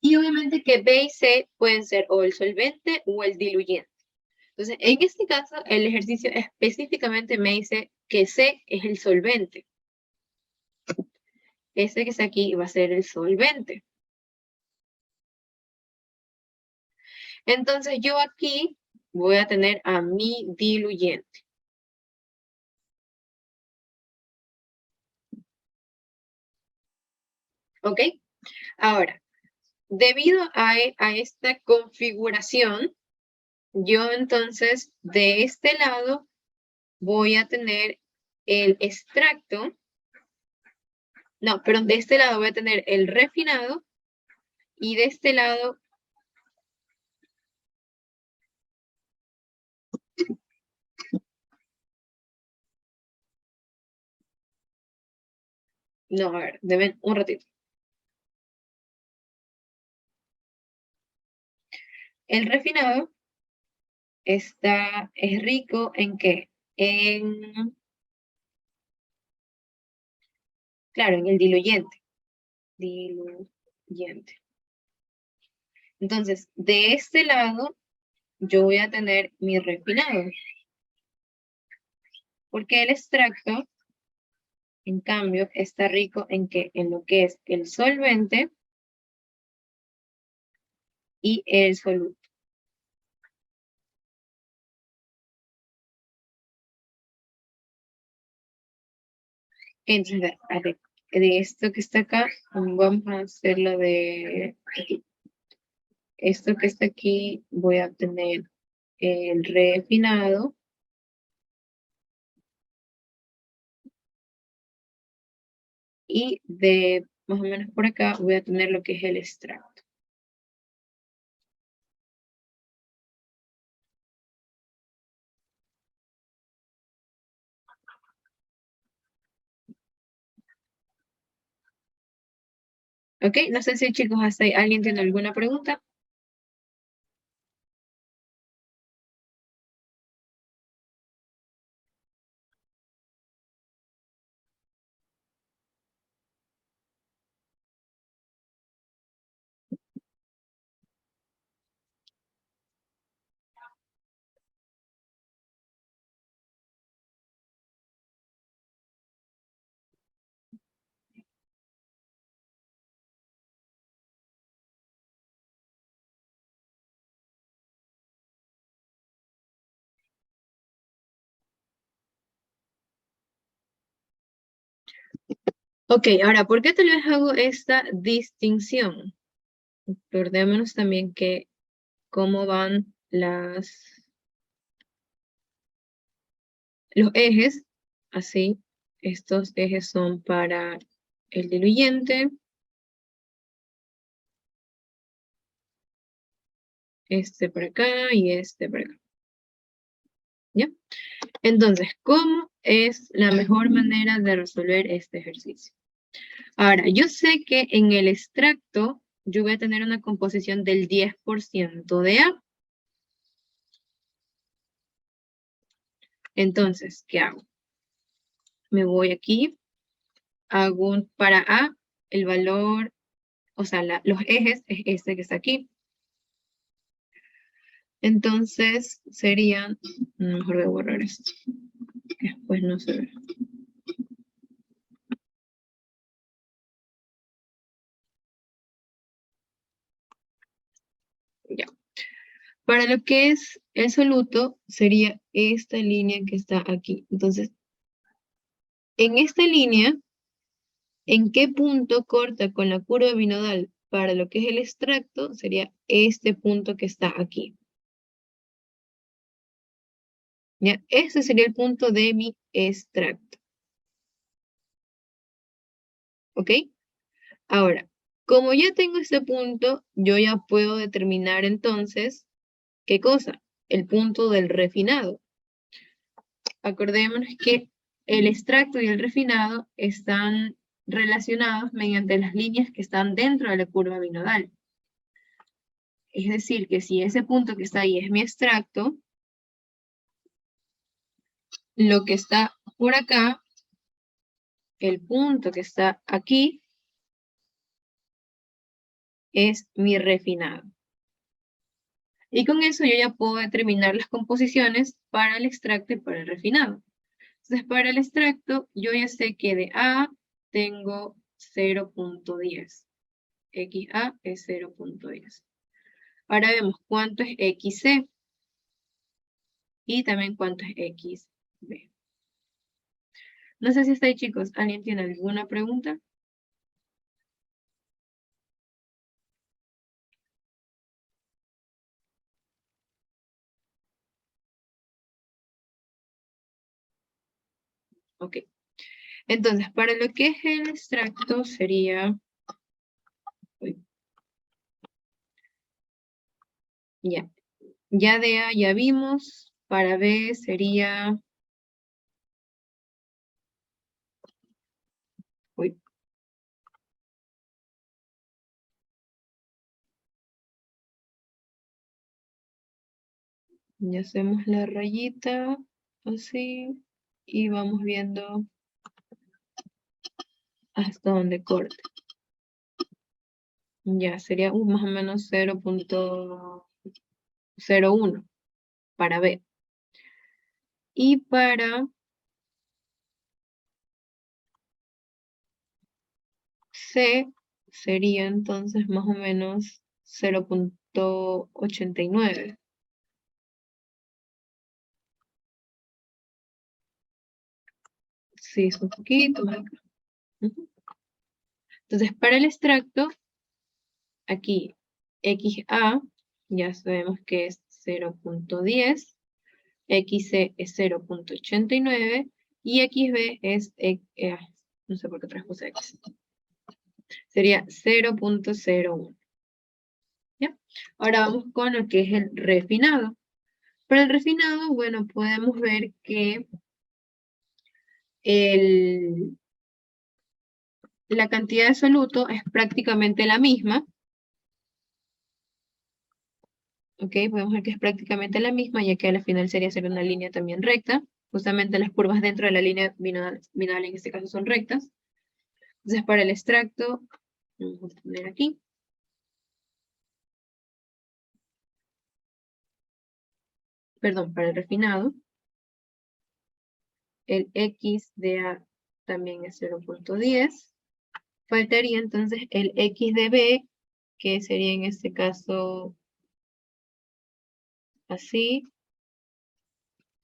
Y obviamente que B y C pueden ser o el solvente o el diluyente. Entonces, en este caso, el ejercicio específicamente me dice que C es el solvente. Este que está aquí va a ser el solvente. Entonces, yo aquí voy a tener a mi diluyente. ¿Ok? Ahora, debido a esta configuración, yo entonces de este lado voy a tener el extracto, no, perdón, de este lado voy a tener el refinado y de este lado no, a ver, deben un ratito. El refinado es rico ¿en qué? Claro, en el diluyente. Diluyente. Entonces, de este lado, yo voy a tener mi refinado. Porque el extracto, en cambio, está rico ¿en qué? En lo que es el solvente y el soluto. Entonces, de esto que está acá, vamos a hacerlo de aquí. Esto que está aquí, voy a tener el refinado. Y de más o menos por acá voy a tener lo que es el extracto. ¿Ok? No sé si chicos, hasta ahí alguien tiene alguna pregunta. Ok, ahora, ¿por qué tal vez hago esta distinción? Recordémonos también que cómo van los ejes, así, estos ejes son para el diluyente, este por acá y este por acá. ¿Ya? Entonces, ¿cómo es la mejor manera de resolver este ejercicio? Ahora, yo sé que en el extracto yo voy a tener una composición del 10% de A. Entonces, ¿qué hago? Me voy aquí, hago para A el valor, o sea, los ejes es este que está aquí. Entonces, serían, mejor voy a borrar esto, que después no se ve. Ya. Para lo que es el soluto, sería esta línea que está aquí. Entonces, en esta línea, ¿en qué punto corta con la curva binodal para lo que es el extracto? Sería este punto que está aquí. ¿Ya? Ese sería el punto de mi extracto. ¿Ok? Ahora, como ya tengo este punto, yo ya puedo determinar entonces, ¿qué cosa? El punto del refinado. Acordémonos que el extracto y el refinado están relacionados mediante las líneas que están dentro de la curva binodal. Es decir, que si ese punto que está ahí es mi extracto, lo que está por acá, el punto que está aquí, es mi refinado. Y con eso yo ya puedo determinar las composiciones para el extracto y para el refinado. Entonces, para el extracto, yo ya sé que de A tengo 0.10. XA es 0.10. Ahora vemos cuánto es XC y también cuánto es XB. No sé si está ahí, chicos. ¿Alguien tiene alguna pregunta? Ok. Entonces, para lo que es el extracto sería... uy, ya. Ya de A ya vimos. Para B sería... uy. Ya hacemos la rayita, así, y vamos viendo hasta donde corta. Ya, sería más o menos 0.01 para B. Y para C sería entonces más o menos 0.89. Sí, es un poquito más acá. Ujú. Entonces, para el extracto, aquí XA, ya sabemos que es 0.10, XC es 0.89 y XB es, no sé por qué transpuse X, sería 0.01. ¿Ya? Ahora vamos con lo que es el refinado. Para el refinado, bueno, podemos ver que la cantidad de soluto es prácticamente la misma. Ok, podemos ver que es prácticamente la misma, ya que al final sería hacer una línea también recta. Justamente las curvas dentro de la línea binodal en este caso son rectas. Entonces, para el extracto, vamos a poner aquí. Perdón, para el refinado. El X de A también es 0.10. Faltaría entonces el X de B, que sería en este caso así.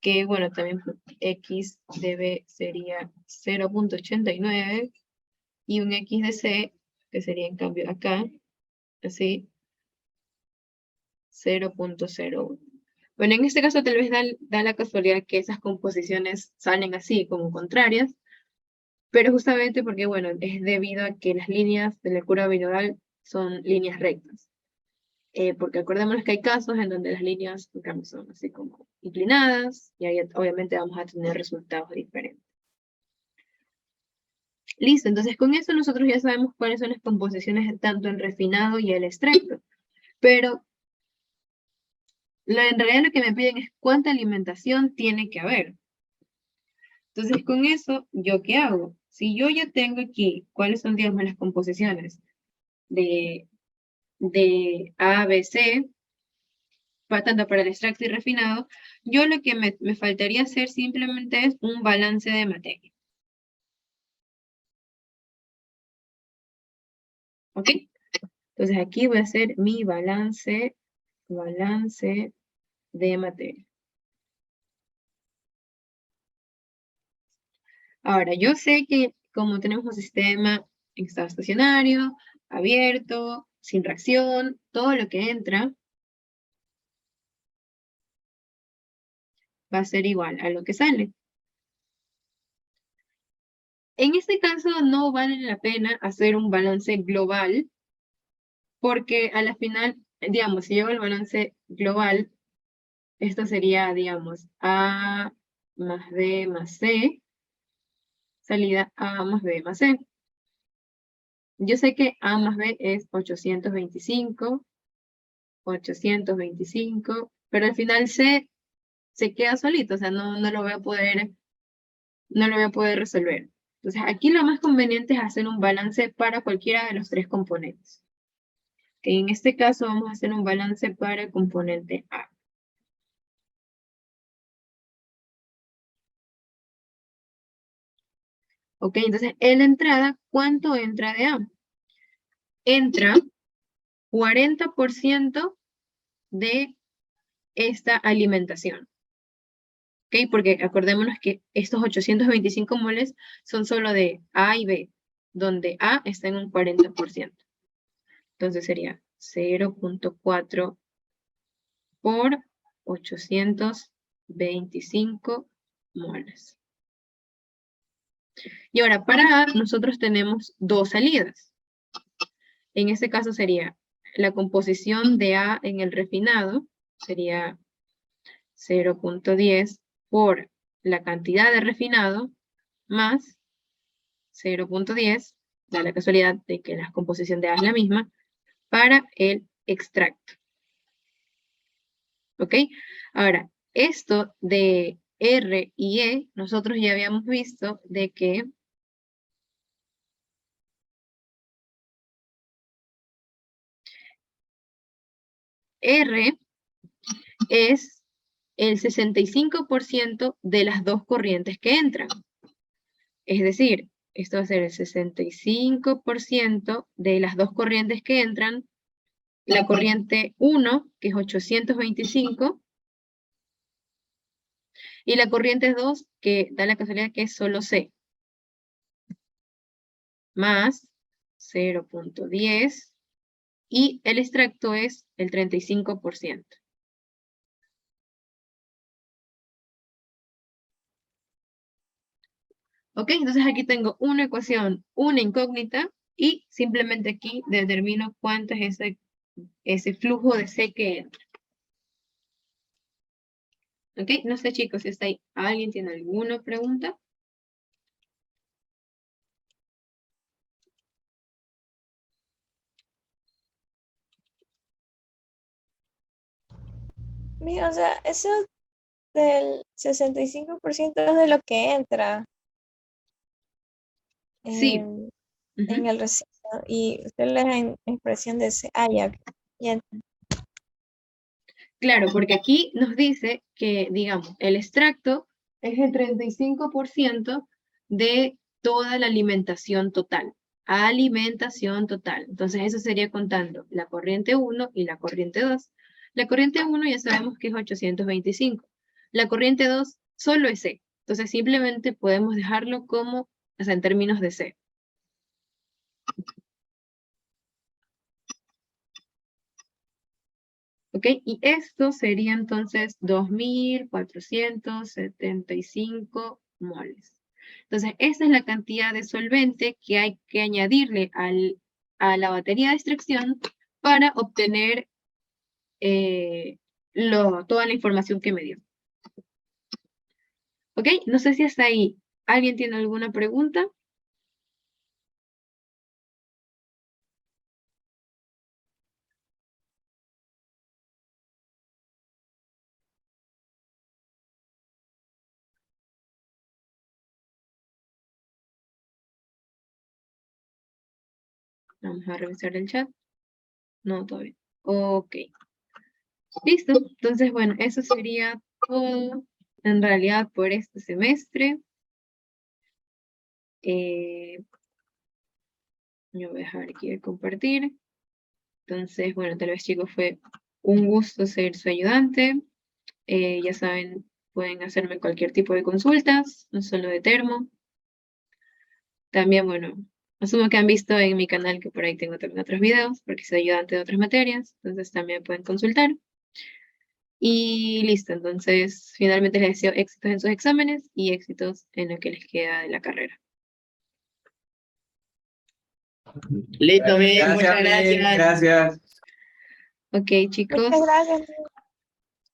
Que bueno, también X de B sería 0.89. Y un X de C, que sería en cambio acá, así, 0.01. Bueno, en este caso tal vez da la casualidad que esas composiciones salen así, como contrarias, pero justamente porque, bueno, es debido a que las líneas de la curva binodal son líneas rectas. Porque acordémonos que hay casos en donde las líneas, en cambio, son así como inclinadas, y ahí obviamente vamos a tener resultados diferentes. Listo, entonces con eso nosotros ya sabemos cuáles son las composiciones tanto en refinado y el extracto. Pero en realidad lo que me piden es cuánta alimentación tiene que haber. Entonces, con eso, ¿yo qué hago? Si yo ya tengo aquí cuáles son, digamos, las composiciones de A, B, C, tanto para el extracto y refinado, yo lo que me faltaría hacer simplemente es un balance de materia. ¿Ok? Entonces, aquí voy a hacer mi balance de materia. Ahora, yo sé que como tenemos un sistema en estado estacionario, abierto, sin reacción, todo lo que entra va a ser igual a lo que sale. En este caso no vale la pena hacer un balance global, porque a la final, digamos, si yo hago el balance global, esto sería, digamos, A más B más C, salida A más B más C. Yo sé que A más B es 825, pero al final C se queda solito, o sea, no lo voy a poder resolver. Entonces, aquí lo más conveniente es hacer un balance para cualquiera de los tres componentes. Que en este caso vamos a hacer un balance para el componente A. Ok, entonces en la entrada, ¿cuánto entra de A? Entra 40% de esta alimentación. ¿Ok? Porque acordémonos que estos 825 moles son solo de A y B, donde A está en un 40%. Entonces sería 0.4 por 825 moles. Y ahora, para A, nosotros tenemos dos salidas. En este caso sería la composición de A en el refinado, sería 0.10 por la cantidad de refinado más 0.10, da la casualidad de que la composición de A es la misma, para el extracto. ¿Ok? Ahora, esto de R y E, nosotros ya habíamos visto de que R es el 65% de las dos corrientes que entran. Es decir, esto va a ser el 65% de las dos corrientes que entran, la corriente 1, que es 825, y la corriente 2, que da la casualidad que es solo C, más 0.10, y el extracto es el 35%. Ok, entonces aquí tengo una ecuación, una incógnita, y simplemente aquí determino cuánto es ese flujo de C que entra. Ok, no sé chicos si está ahí. ¿Alguien tiene alguna pregunta? Mira, o sea, eso del 65% es de lo que entra Sí. en el recinto y usted le da expresión de ese. Ah, ya, ya. Claro, porque aquí nos dice que, digamos, el extracto es el 35% de toda la alimentación total. Alimentación total. Entonces eso sería contando la corriente 1 y la corriente 2. La corriente 1 ya sabemos que es 825. La corriente 2 solo es C. Entonces simplemente podemos dejarlo como, o sea, en términos de C. ¿Ok? Y esto sería entonces 2.475 moles. Entonces, esa es la cantidad de solvente que hay que añadirle a la batería de extracción para obtener toda la información que me dio. ¿Ok? No sé si hasta ahí alguien tiene alguna pregunta. Vamos a revisar el chat. No, todavía. Ok. Listo. Entonces, bueno, eso sería todo en realidad por este semestre. Yo voy a dejar aquí de compartir. Entonces, bueno, tal vez chicos fue un gusto ser su ayudante. Ya saben, pueden hacerme cualquier tipo de consultas, no solo de termo. También, bueno, asumo que han visto en mi canal que por ahí tengo también otros videos, porque soy ayudante de otras materias, entonces también pueden consultar. Y listo, entonces finalmente les deseo éxitos en sus exámenes y éxitos en lo que les queda de la carrera. Listo, bien, muchas Gracias. gracias. Gracias. Ok, chicos. Muchas gracias.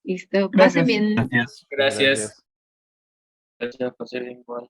Listo, pasen Gracias. bien. Gracias. Gracias. Gracias por ser igual.